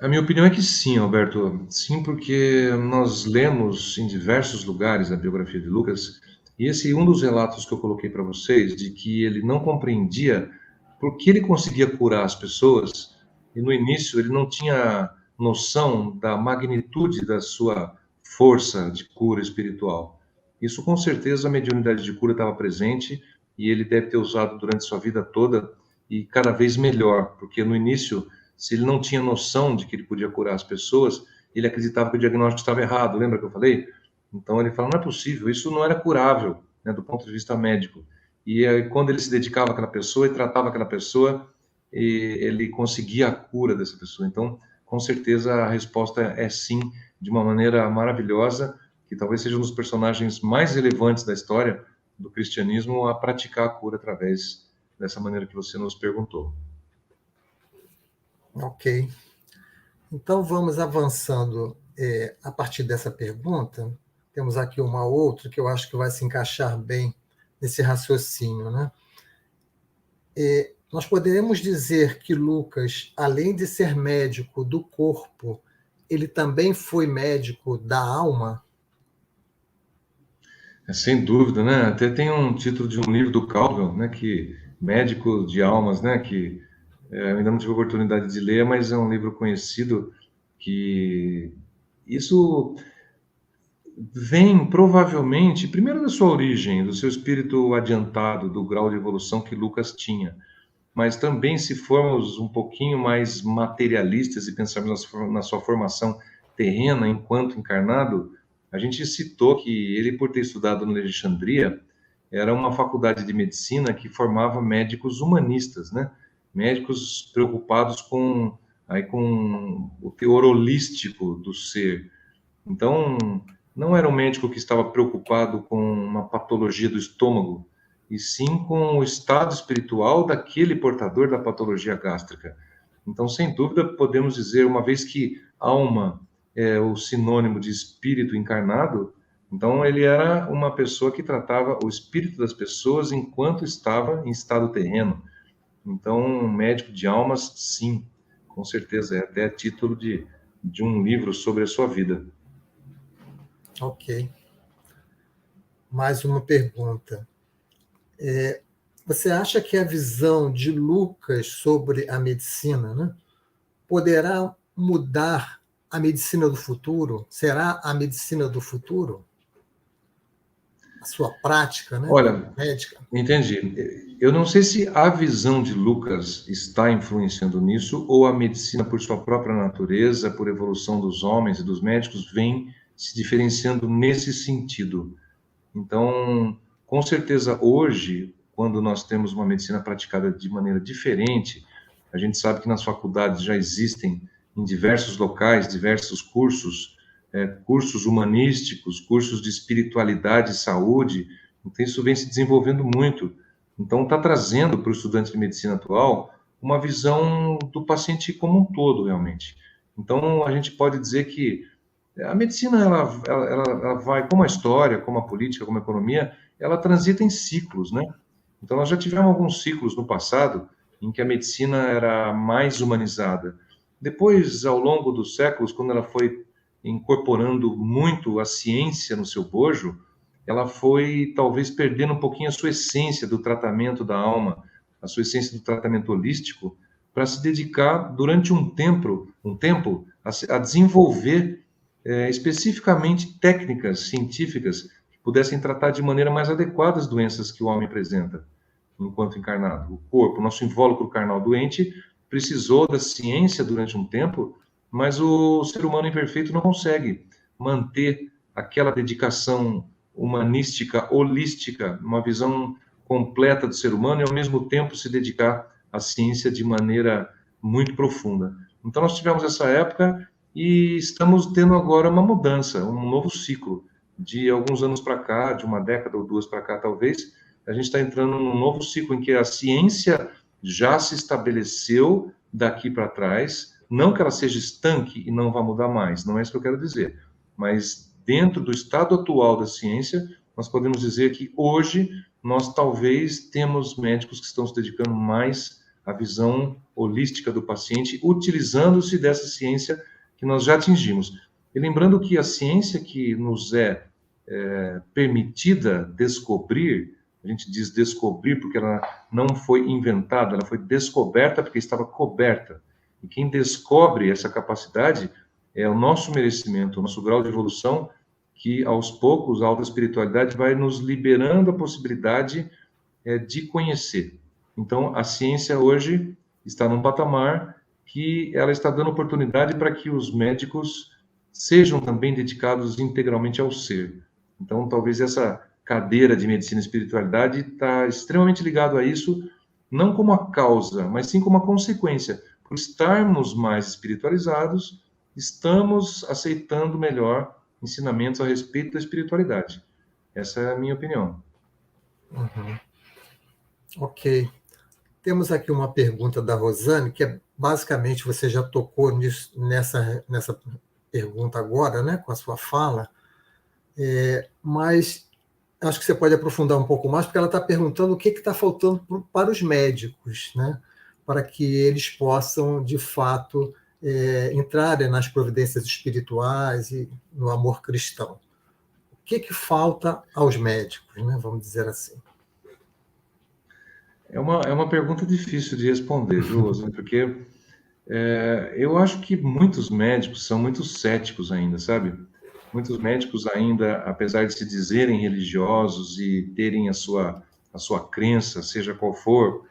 A minha opinião é que sim, Alberto. Sim, porque nós lemos em diversos lugares a biografia de Lucas, e esse é um dos relatos que eu coloquei para vocês, de que ele não compreendia por que ele conseguia curar as pessoas, e no início ele não tinha noção da magnitude da sua força de cura espiritual. Isso com certeza a mediunidade de cura estava presente, e ele deve ter usado durante sua vida toda, e cada vez melhor, porque no início, se ele não tinha noção de que ele podia curar as pessoas, ele acreditava que o diagnóstico estava errado. Lembra que eu falei? Então ele fala, não é possível, isso não era curável, né, do ponto de vista médico. E aí, quando ele se dedicava àquela pessoa e tratava aquela pessoa, ele conseguia a cura dessa pessoa. Então, com certeza, a resposta é sim, de uma maneira maravilhosa, que talvez seja um dos personagens mais relevantes da história do cristianismo a praticar a cura através dessa maneira que você nos perguntou. Ok. Então, vamos avançando a partir dessa pergunta. Temos aqui uma outra que eu acho que vai se encaixar bem nesse raciocínio, né? Nós poderemos dizer que Lucas, além de ser médico do corpo, ele também foi médico da alma? Sem dúvida, né? Até tem um título de um livro do Calvin, né? Que Médico de Almas, né? Que eu ainda não tive a oportunidade de ler, mas é um livro conhecido que isso vem provavelmente, primeiro da sua origem, do seu espírito adiantado, do grau de evolução que Lucas tinha, mas também se formos um pouquinho mais materialistas e pensarmos na sua formação terrena enquanto encarnado, a gente citou que ele, por ter estudado na Alexandria, era uma faculdade de medicina que formava médicos humanistas, né? Médicos preocupados com o teor holístico do ser. Então, não era um médico que estava preocupado com uma patologia do estômago, e sim com o estado espiritual daquele portador da patologia gástrica. Então, sem dúvida, podemos dizer, uma vez que alma é o sinônimo de espírito encarnado, então ele era uma pessoa que tratava o espírito das pessoas enquanto estava em estado terreno. Então, um médico de almas, sim, com certeza, é até título de um livro sobre a sua vida. Ok. Mais uma pergunta. Você acha que a visão de Lucas sobre a medicina, né, poderá mudar a medicina do futuro? Será a medicina do futuro? A sua prática, né, Olha, médica? entendi. Eu não sei se a visão de Lucas está influenciando nisso ou a medicina, por sua própria natureza, por evolução dos homens e dos médicos, vem se diferenciando nesse sentido. Então, com certeza, hoje, quando nós temos uma medicina praticada de maneira diferente, a gente sabe que nas faculdades já existem, em diversos locais, diversos cursos, cursos humanísticos, cursos de espiritualidade e saúde. Então, isso vem se desenvolvendo muito. Então, está trazendo para o estudante de medicina atual uma visão do paciente como um todo, realmente. Então, a gente pode dizer que a medicina, ela vai, como a história, como a política, como a economia, ela transita em ciclos, né? Então, nós já tivemos alguns ciclos no passado em que a medicina era mais humanizada. Depois, ao longo dos séculos, quando ela foi incorporando muito a ciência no seu bojo, ela foi talvez perdendo um pouquinho a sua essência do tratamento da alma, a sua essência do tratamento holístico, para se dedicar durante um tempo a desenvolver especificamente técnicas científicas que pudessem tratar de maneira mais adequada as doenças que o homem apresenta enquanto encarnado. O corpo, nosso invólucro carnal doente, precisou da ciência durante um tempo, mas o ser humano imperfeito não consegue manter aquela dedicação humanística, holística, uma visão completa do ser humano e ao mesmo tempo se dedicar à ciência de maneira muito profunda. Então nós tivemos essa época e estamos tendo agora uma mudança, um novo ciclo. De alguns anos para cá, de uma década ou duas para cá, talvez, a gente está entrando num novo ciclo em que a ciência já se estabeleceu daqui para trás, não que ela seja estanque e não vá mudar mais, não é isso que eu quero dizer, mas dentro do estado atual da ciência, nós podemos dizer que hoje nós talvez temos médicos que estão se dedicando mais à visão holística do paciente, utilizando-se dessa ciência que nós já atingimos. E lembrando que a ciência que nos é permitida descobrir, a gente diz descobrir porque ela não foi inventada, ela foi descoberta porque estava coberta. E quem descobre essa capacidade é o nosso merecimento, o nosso grau de evolução, que aos poucos a alta espiritualidade vai nos liberando a possibilidade de conhecer. Então, a ciência hoje está num patamar que ela está dando oportunidade para que os médicos sejam também dedicados integralmente ao ser. Então, talvez essa cadeira de medicina e espiritualidade está extremamente ligado a isso, não como a causa, mas sim como a consequência. Por estarmos mais espiritualizados, estamos aceitando melhor ensinamentos a respeito da espiritualidade. Essa é a minha opinião. Uhum. Ok. Temos aqui uma pergunta da Rosane, que basicamente você já tocou nessa pergunta agora, né, com a sua fala, mas acho que você pode aprofundar um pouco mais, porque ela está perguntando o que está faltando para os médicos, né, para que eles possam, de fato, entrarem nas providências espirituais e no amor cristão. O que falta aos médicos, né, vamos dizer assim? É uma pergunta difícil de responder, viu, Osana? Porque eu acho que muitos médicos são muito céticos ainda, sabe? Muitos médicos ainda, apesar de se dizerem religiosos e terem a sua crença, seja qual for,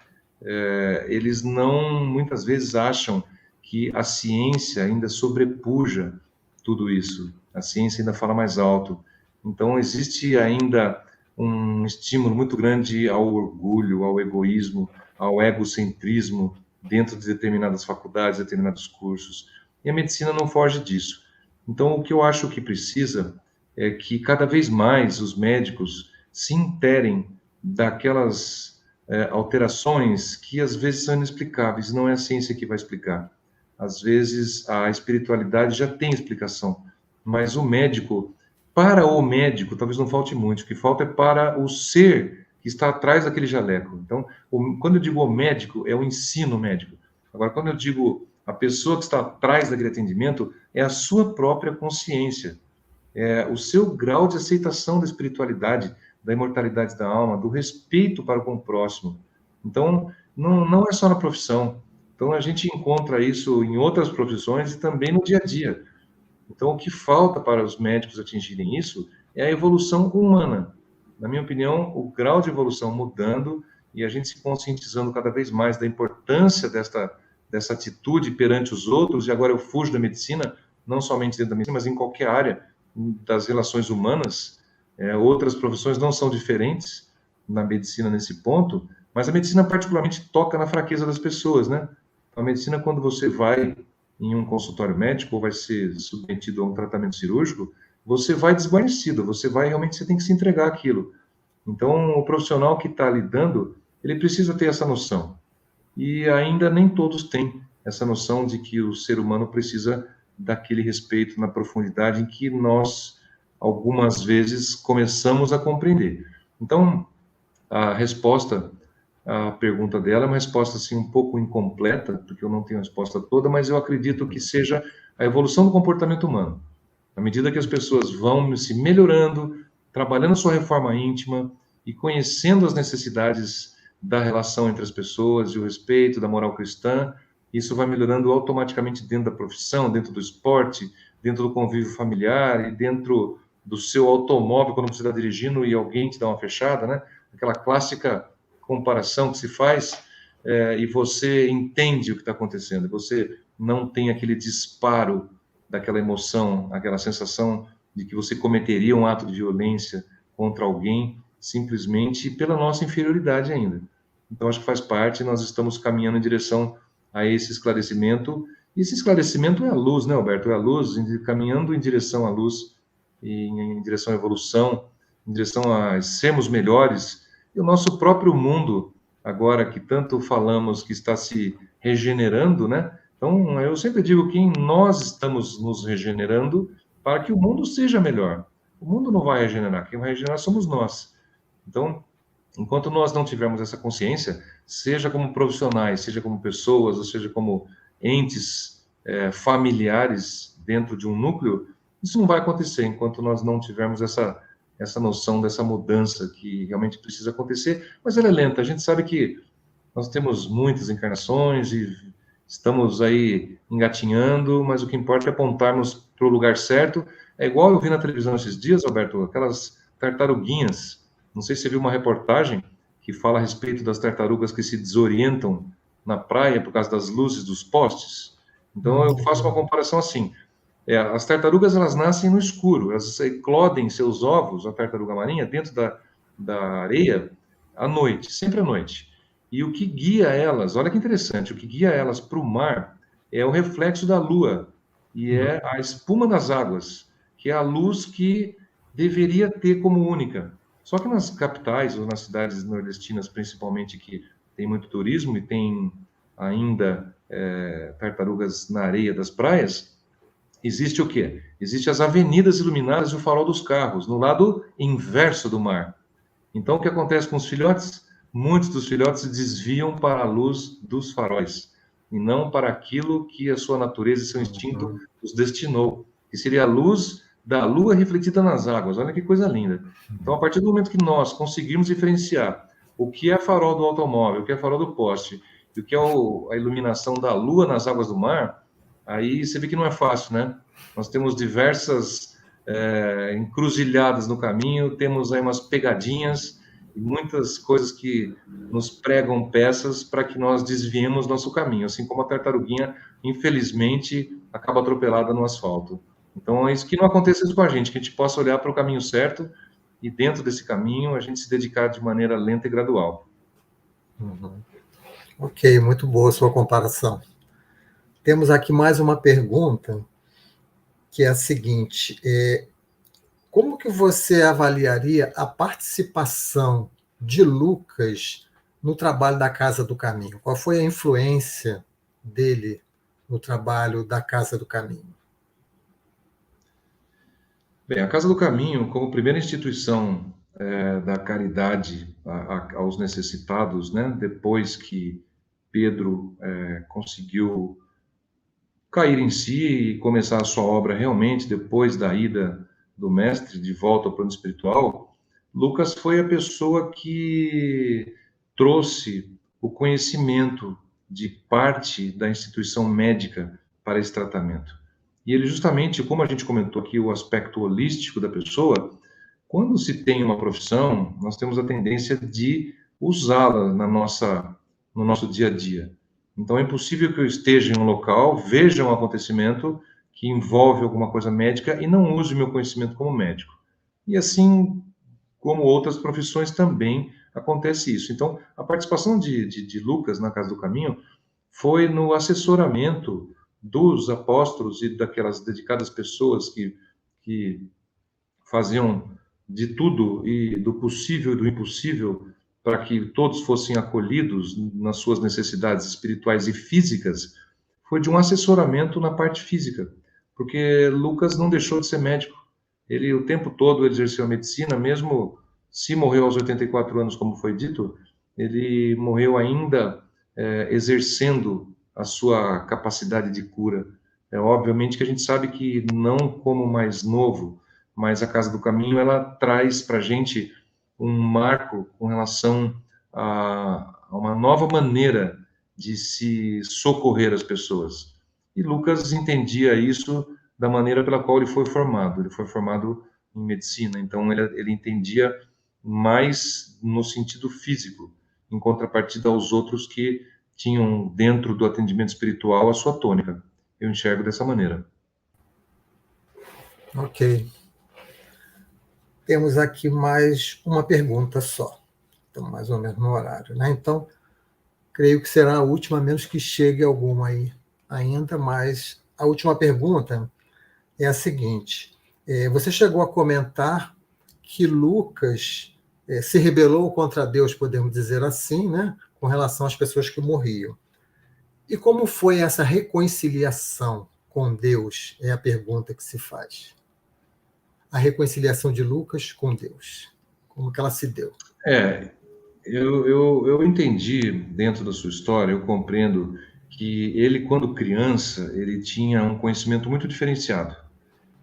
eles não, muitas vezes, acham que a ciência ainda sobrepuja tudo isso. A ciência ainda fala mais alto. Então, existe ainda um estímulo muito grande ao orgulho, ao egoísmo, ao egocentrismo dentro de determinadas faculdades, determinados cursos. E a medicina não foge disso. Então, o que eu acho que precisa é que cada vez mais os médicos se interem daquelas alterações que às vezes são inexplicáveis, não é a ciência que vai explicar. Às vezes a espiritualidade já tem explicação, mas o médico, para o médico, talvez não falte muito, o que falta é para o ser que está atrás daquele jaleco. Então, quando eu digo o médico, é o ensino médico. Agora, quando eu digo a pessoa que está atrás daquele atendimento, é a sua própria consciência, é o seu grau de aceitação da espiritualidade, da imortalidade da alma, do respeito para com o próximo. Então, não é só na profissão. Então, a gente encontra isso em outras profissões e também no dia a dia. Então, o que falta para os médicos atingirem isso é a evolução humana. Na minha opinião, o grau de evolução mudando e a gente se conscientizando cada vez mais da importância dessa atitude perante os outros, e agora eu fujo da medicina, não somente dentro da medicina, mas em qualquer área das relações humanas. Outras profissões não são diferentes na medicina nesse ponto, mas a medicina particularmente toca na fraqueza das pessoas, né? A medicina, quando você vai em um consultório médico ou vai ser submetido a um tratamento cirúrgico, você vai desguarnecido, você tem que se entregar àquilo. Então, o profissional que está lidando, ele precisa ter essa noção. E ainda nem todos têm essa noção de que o ser humano precisa daquele respeito na profundidade em que nós, algumas vezes, começamos a compreender. Então, a resposta à pergunta dela é uma resposta assim um pouco incompleta, porque eu não tenho a resposta toda, mas eu acredito que seja a evolução do comportamento humano. À medida que as pessoas vão se melhorando, trabalhando sua reforma íntima e conhecendo as necessidades da relação entre as pessoas e o respeito da moral cristã, isso vai melhorando automaticamente dentro da profissão, dentro do esporte, dentro do convívio familiar e dentro do seu automóvel quando você está dirigindo e alguém te dá uma fechada, né? Aquela clássica comparação que se faz e você entende o que está acontecendo, você não tem aquele disparo daquela emoção, aquela sensação de que você cometeria um ato de violência contra alguém simplesmente pela nossa inferioridade ainda. Então, acho que faz parte, nós estamos caminhando em direção a esse esclarecimento, e esse esclarecimento é a luz, né, Alberto? É a luz, caminhando em direção à luz, em direção à evolução, em direção a sermos melhores, e o nosso próprio mundo, agora que tanto falamos que está se regenerando, né? Então, eu sempre digo que nós estamos nos regenerando para que o mundo seja melhor. O mundo não vai regenerar, quem vai regenerar somos nós. Então, enquanto nós não tivermos essa consciência, seja como profissionais, seja como pessoas, ou seja como entes familiares dentro de um núcleo, isso não vai acontecer enquanto nós não tivermos essa noção dessa mudança que realmente precisa acontecer, mas ela é lenta. A gente sabe que nós temos muitas encarnações e estamos aí engatinhando, mas o que importa é apontarmos para o lugar certo. É igual eu vi na televisão esses dias, Alberto, aquelas tartaruguinhas. Não sei se você viu uma reportagem que fala a respeito das tartarugas que se desorientam na praia por causa das luzes dos postes. Então eu faço uma comparação assim. As tartarugas elas nascem no escuro, elas eclodem seus ovos, a tartaruga marinha, dentro da areia à noite, sempre à noite. E o que guia elas, olha que interessante, o que guia elas para o mar é o reflexo da lua e é a espuma das águas, que é a luz que deveria ter como única. Só que nas capitais ou nas cidades nordestinas, principalmente, que tem muito turismo e tem ainda tartarugas na areia das praias, existe o quê? Existe as avenidas iluminadas e o farol dos carros, no lado inverso do mar. Então, o que acontece com os filhotes? Muitos dos filhotes se desviam para a luz dos faróis, e não para aquilo que a sua natureza e seu instinto os destinou, que seria a luz da lua refletida nas águas. Olha que coisa linda. Então, a partir do momento que nós conseguirmos diferenciar o que é farol do automóvel, o que é farol do poste, e o que é a iluminação da lua nas águas do mar, aí você vê que não é fácil, né? Nós temos diversas encruzilhadas no caminho, temos aí umas pegadinhas e muitas coisas que nos pregam peças para que nós desviemos nosso caminho, assim como a tartaruguinha, infelizmente, acaba atropelada no asfalto. Então, é isso que não aconteça isso com a gente, que a gente possa olhar para o caminho certo e dentro desse caminho a gente se dedicar de maneira lenta e gradual. Ok, muito boa a sua comparação. Temos aqui mais uma pergunta, que é a seguinte: como que você avaliaria a participação de Lucas no trabalho da Casa do Caminho? Qual foi a influência dele no trabalho da Casa do Caminho? Bem, a Casa do Caminho, como primeira instituição da caridade aos necessitados, né, depois que Pedro conseguiu cair em si e começar a sua obra realmente depois da ida do mestre de volta ao plano espiritual, Lucas foi a pessoa que trouxe o conhecimento de parte da instituição médica para esse tratamento. E ele justamente, como a gente comentou aqui, o aspecto holístico da pessoa, quando se tem uma profissão, nós temos a tendência de usá-la no nosso dia a dia. Então é impossível que eu esteja em um local, veja um acontecimento que envolve alguma coisa médica e não use o meu conhecimento como médico. E assim como outras profissões também acontece isso. Então, a participação de Lucas na Casa do Caminho foi no assessoramento dos apóstolos e daquelas dedicadas pessoas que faziam de tudo e do possível e do impossível para que todos fossem acolhidos nas suas necessidades espirituais e físicas, foi de um assessoramento na parte física, porque Lucas não deixou de ser médico. Ele o tempo todo exerceu a medicina, mesmo se morreu aos 84 anos, como foi dito, ele morreu ainda exercendo a sua capacidade de cura. Obviamente que a gente sabe que não como mais novo, mas a Casa do Caminho ela traz para a gente um marco com relação a uma nova maneira de se socorrer as pessoas. E Lucas entendia isso da maneira pela qual ele foi formado. Ele foi formado em medicina, então ele entendia mais no sentido físico, em contrapartida aos outros que tinham dentro do atendimento espiritual a sua tônica. Eu enxergo dessa maneira. Ok. Temos aqui mais uma pergunta só. Estamos mais ou menos no horário, né? Então, creio que será a última, a menos que chegue alguma aí ainda, mas a última pergunta é a seguinte: você chegou a comentar que Lucas se rebelou contra Deus, podemos dizer assim, né? Com relação às pessoas que morriam. E como foi essa reconciliação com Deus? É a pergunta que se faz. a reconciliação de Lucas com Deus? Como que ela se deu? Eu entendi dentro da sua história, eu compreendo que ele, quando criança, ele tinha um conhecimento muito diferenciado.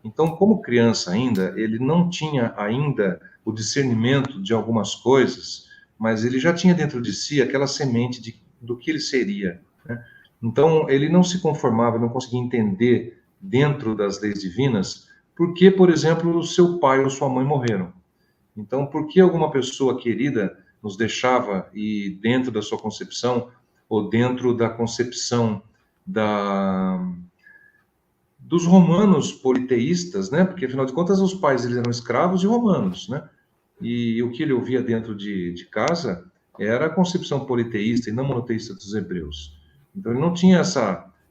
Então, como criança ainda, ele não tinha ainda o discernimento de algumas coisas, mas ele já tinha dentro de si aquela semente do que ele seria, né? Então, ele não se conformava, não conseguia entender dentro das leis divinas por que, por exemplo, o seu pai ou sua mãe morreram. Então, por que alguma pessoa querida nos deixava e dentro da sua concepção ou dentro da concepção da dos romanos politeístas, né? Porque afinal de contas os pais eles eram escravos de romanos, né? E o que ele ouvia dentro de casa era a concepção politeísta e não monoteísta dos hebreus. Então ele não tinha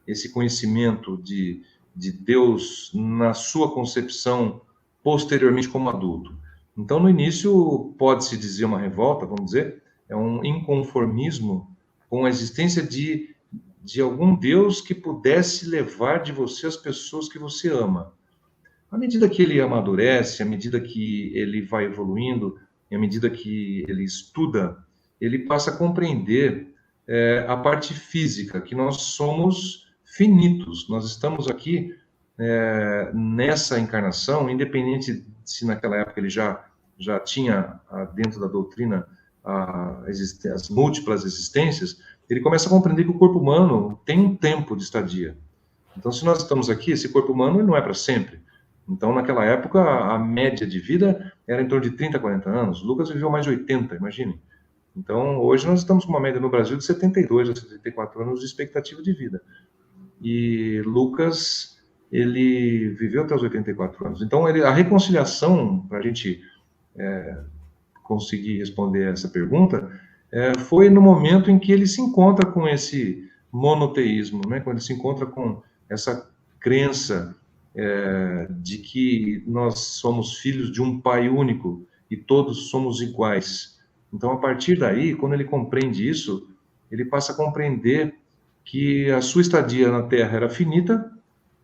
esse conhecimento de Deus na sua concepção posteriormente como adulto. Então no início pode-se dizer uma revolta, vamos dizer, é um inconformismo com a existência de algum Deus que pudesse levar de você as pessoas que você ama. À medida que ele amadurece, à medida que ele vai evoluindo, e à medida que ele estuda, ele passa a compreender a parte física, que nós somos finitos. Nós estamos aqui nessa encarnação, independente se naquela época ele já tinha dentro da doutrina as múltiplas existências, ele começa a compreender que o corpo humano tem um tempo de estadia. Então, se nós estamos aqui, esse corpo humano não é para sempre. Então, naquela época, a média de vida era em torno de 30, 40 anos. Lucas viveu mais de 80, imagine. Então, hoje nós estamos com uma média no Brasil de 72 a 74 anos de expectativa de vida. E Lucas, ele viveu até os 84 anos. Então, a reconciliação, para a gente conseguir responder essa pergunta, foi no momento em que ele se encontra com esse monoteísmo, né? Quando ele se encontra com essa crença de que nós somos filhos de um pai único e todos somos iguais. Então, a partir daí, quando ele compreende isso, ele passa a compreender que a sua estadia na Terra era finita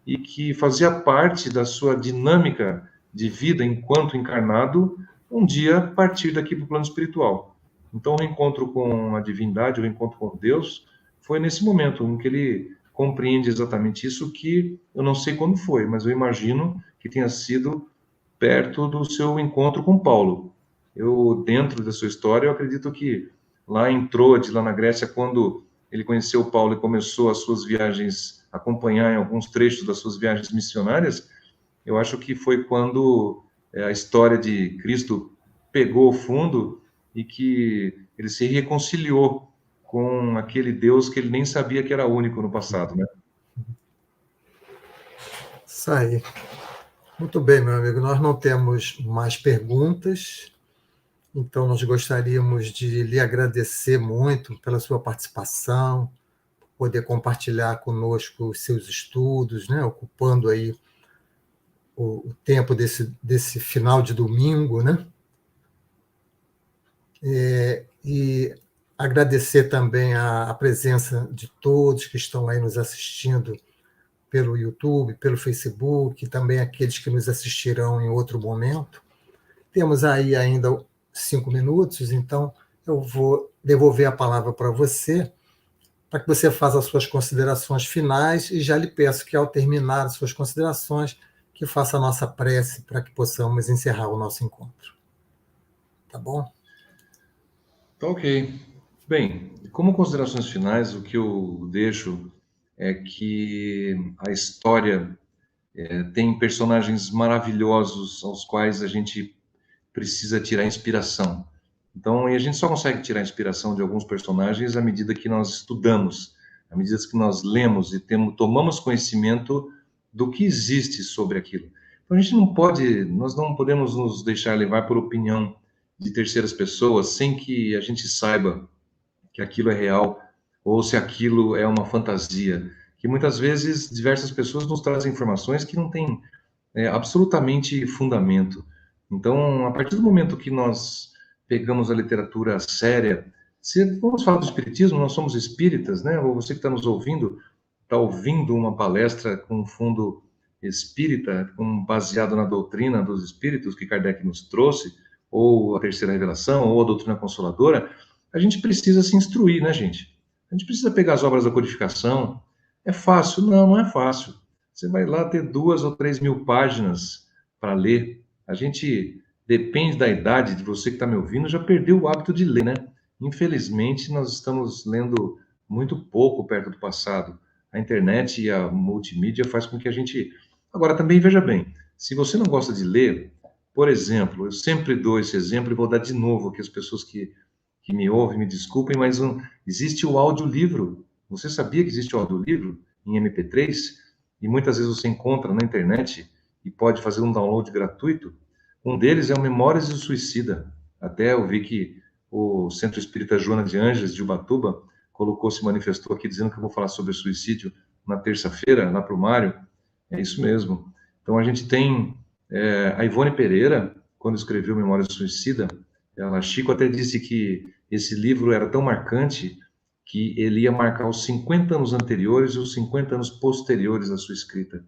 e que fazia parte da sua dinâmica de vida enquanto encarnado um dia partir daqui para o plano espiritual. Então, o encontro com a divindade, o encontro com Deus, foi nesse momento em que ele compreende exatamente isso, que eu não sei quando foi, mas eu imagino que tenha sido perto do seu encontro com Paulo. Eu, dentro da sua história, eu acredito que lá em Troade, lá na Grécia, quando ele conheceu Paulo e começou as suas viagens, acompanhar em alguns trechos das suas viagens missionárias, eu acho que foi quando a história de Cristo pegou o fundo e que ele se reconciliou com aquele Deus que ele nem sabia que era único no passado, né? Isso aí. Muito bem, meu amigo. Nós não temos mais perguntas, então nós gostaríamos de lhe agradecer muito pela sua participação, poder compartilhar conosco os seus estudos, né? Ocupando aí o tempo desse final de domingo, né? E agradecer também a presença de todos que estão aí nos assistindo pelo YouTube, pelo Facebook, também aqueles que nos assistirão em outro momento. Temos aí ainda 5 minutos, então eu vou devolver a palavra para você, para que você faça as suas considerações finais, e já lhe peço que, ao terminar as suas considerações, que faça a nossa prece para que possamos encerrar o nosso encontro. Tá bom? Tá ok. Bem, como considerações finais, o que eu deixo é que a história tem personagens maravilhosos aos quais a gente precisa tirar inspiração. Então, e a gente só consegue tirar inspiração de alguns personagens à medida que nós estudamos, à medida que nós lemos e tomamos conhecimento do que existe sobre aquilo. Então, a gente não pode, nós não podemos nos deixar levar por opinião de terceiras pessoas sem que a gente saiba que aquilo é real ou se aquilo é uma fantasia. Que muitas vezes diversas pessoas nos trazem informações que não têm absolutamente fundamento. Então, a partir do momento que nós pegamos a literatura séria, se vamos falar do espiritismo, nós somos espíritas, né? Ou você que está nos ouvindo, está ouvindo uma palestra com um fundo espírita, baseado na doutrina dos espíritos que Kardec nos trouxe, ou a Terceira Revelação, ou a doutrina consoladora, a gente precisa se instruir, né, gente? A gente precisa pegar as obras da codificação. É fácil? Não, não é fácil. Você vai lá ter 2 ou 3 mil páginas para ler. A gente, depende da idade de você que está me ouvindo, já perdeu o hábito de ler, né? Infelizmente, nós estamos lendo muito pouco perto do passado. A internet e a multimídia faz com que a gente... Agora, também veja bem, se você não gosta de ler, por exemplo, eu sempre dou esse exemplo e vou dar de novo aqui as pessoas que me ouvem, me desculpem, mas existe o audiolivro. Você sabia que existe o audiolivro em MP3? E muitas vezes você encontra na internet e pode fazer um download gratuito. Um deles é o Memórias do Suicida. Até eu vi que o Centro Espírita Joana de Ângeles, de Ubatuba, se manifestou aqui dizendo que eu vou falar sobre suicídio na terça-feira, lá para o Mário. É isso mesmo. Então a gente tem a Ivone Pereira, quando escreveu Memórias do Suicida, Chico até disse que esse livro era tão marcante que ele ia marcar os 50 anos anteriores e os 50 anos posteriores à sua escrita.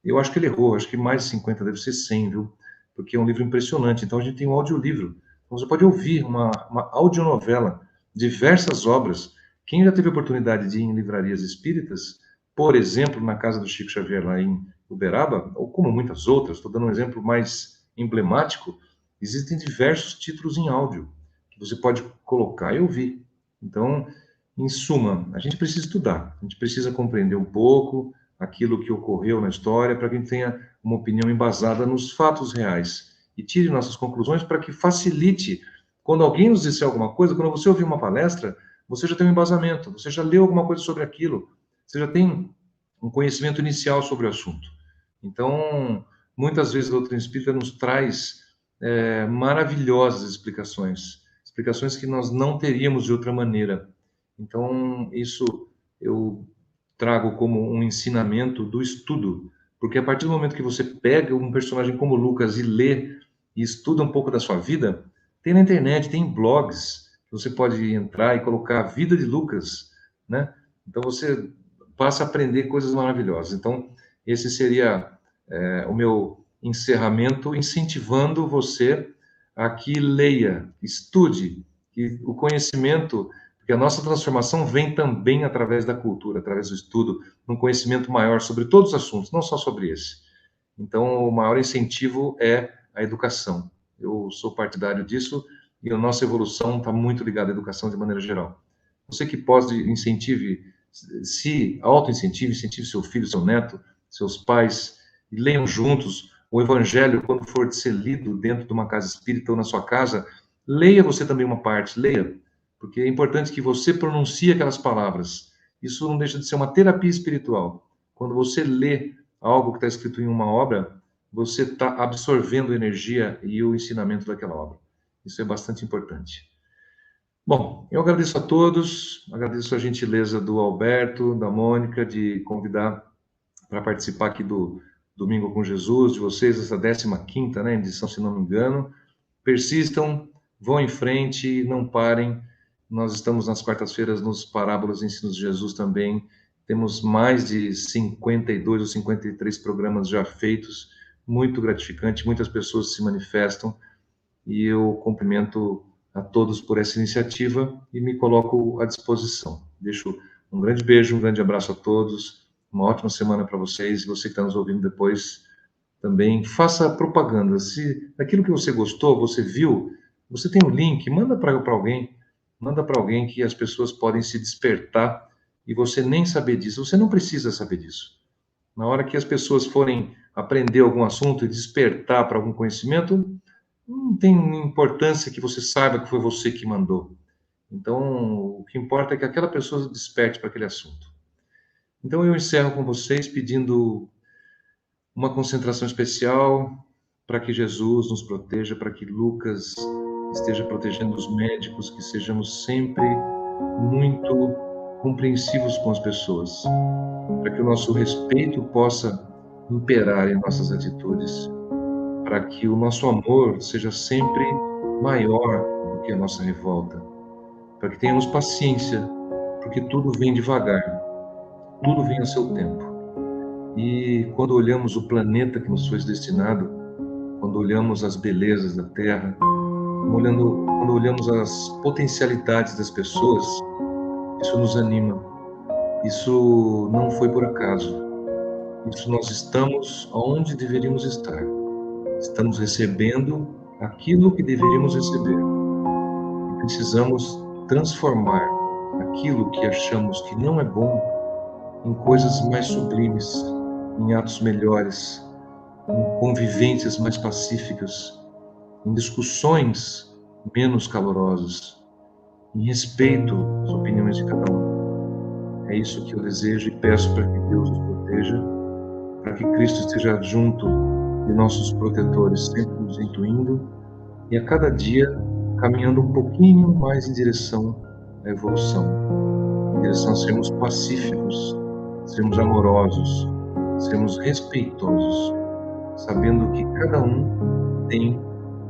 Eu acho que ele errou, acho que mais de 50, deve ser 100, viu? Porque é um livro impressionante. Então a gente tem um audiolivro. Então você pode ouvir uma audionovela, diversas obras. Quem já teve a oportunidade de ir em livrarias espíritas, por exemplo, na casa do Chico Xavier, lá em Uberaba, ou como muitas outras, estou dando um exemplo mais emblemático, existem diversos títulos em áudio que você pode colocar e ouvir. Então, em suma, a gente precisa estudar, a gente precisa compreender um pouco aquilo que ocorreu na história para que a gente tenha uma opinião embasada nos fatos reais e tire nossas conclusões para que facilite, quando alguém nos disser alguma coisa, quando você ouvir uma palestra, você já tem um embasamento, você já leu alguma coisa sobre aquilo, você já tem um conhecimento inicial sobre o assunto. Então, muitas vezes a doutrina espírita nos traz maravilhosas explicações que nós não teríamos de outra maneira. Então, isso eu trago como um ensinamento do estudo, porque a partir do momento que você pega um personagem como Lucas e lê e estuda um pouco da sua vida, tem na internet, tem blogs, que você pode entrar e colocar a vida de Lucas, né? Então você passa a aprender coisas maravilhosas. Então, esse seria o meu encerramento, incentivando você a que leia, estude, que o conhecimento, porque a nossa transformação vem também através da cultura, através do estudo, um conhecimento maior sobre todos os assuntos, não só sobre esse. Então, o maior incentivo é a educação. Eu sou partidário disso e a nossa evolução está muito ligada à educação de maneira geral. Você que pode, auto-incentive, incentive seu filho, seu neto, seus pais, e leiam juntos o Evangelho quando for de ser lido dentro de uma casa espírita ou na sua casa. Leia você também uma parte, leia, porque é importante que você pronuncie aquelas palavras. Isso não deixa de ser uma terapia espiritual. Quando você lê algo que está escrito em uma obra, você está absorvendo a energia e o ensinamento daquela obra. Isso é bastante importante. Bom, eu agradeço a todos, agradeço a gentileza do Alberto, da Mônica, de convidar para participar aqui do Domingo com Jesus, de vocês, essa 15ª, né, edição, se não me engano. Persistam, vão em frente, não parem. Nós estamos nas quartas-feiras nos Parábolas e Ensinos de Jesus também. Temos mais de 52 ou 53 programas já feitos, muito gratificante, muitas pessoas se manifestam e eu cumprimento a todos por essa iniciativa e me coloco à disposição. Deixo um grande beijo, um grande abraço a todos, uma ótima semana para vocês, e você que está nos ouvindo depois também, faça propaganda. Se aquilo que você gostou, você viu, você tem um link, manda para alguém que as pessoas podem se despertar e você nem saber disso, você não precisa saber disso. Na hora que as pessoas forem aprender algum assunto e despertar para algum conhecimento, não tem importância que você saiba que foi você que mandou. Então, o que importa é que aquela pessoa desperte para aquele assunto. Então, eu encerro com vocês pedindo uma concentração especial para que Jesus nos proteja, para que Lucas esteja protegendo os médicos, que sejamos sempre muito compreensivos com as pessoas, para que o nosso respeito possa imperar em nossas atitudes, para que o nosso amor seja sempre maior do que a nossa revolta, para que tenhamos paciência, porque tudo vem devagar, tudo vem a seu tempo. E quando olhamos o planeta que nos foi destinado, quando olhamos as belezas da Terra, quando olhamos as potencialidades das pessoas, isso nos anima. Isso não foi por acaso. Isso nós estamos onde deveríamos estar. Estamos recebendo aquilo que deveríamos receber. E precisamos transformar aquilo que achamos que não é bom em coisas mais sublimes, em atos melhores, em convivências mais pacíficas, em discussões menos calorosas, em respeito às opiniões de cada um. É isso que eu desejo e peço para que Deus nos proteja, para que Cristo esteja junto de nossos protetores, sempre nos intuindo e a cada dia caminhando um pouquinho mais em direção à evolução, em direção a sermos pacíficos, sermos amorosos, sermos respeitosos, sabendo que cada um tem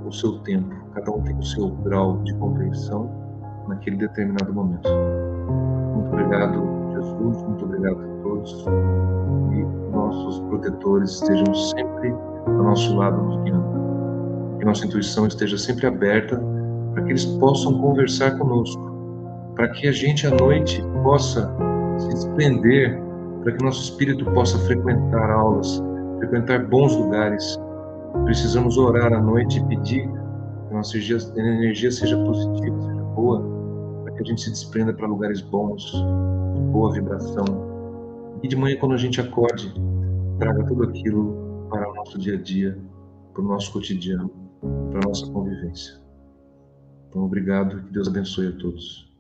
o seu tempo, cada um tem o seu grau de compreensão naquele determinado momento. Muito obrigado, Jesus, muito obrigado a todos, e nossos protetores estejam sempre ao nosso lado nos guiando. Que nossa intuição esteja sempre aberta para que eles possam conversar conosco, para que a gente à noite possa se desprender, para que nosso espírito possa frequentar aulas, frequentar bons lugares. Precisamos orar à noite e pedir que nossa energia seja positiva, seja boa, para que a gente se desprenda para lugares bons, de boa vibração. E de manhã, quando a gente acorde, traga tudo aquilo para o nosso dia a dia, para o nosso cotidiano, para a nossa convivência. Então, obrigado e que Deus abençoe a todos.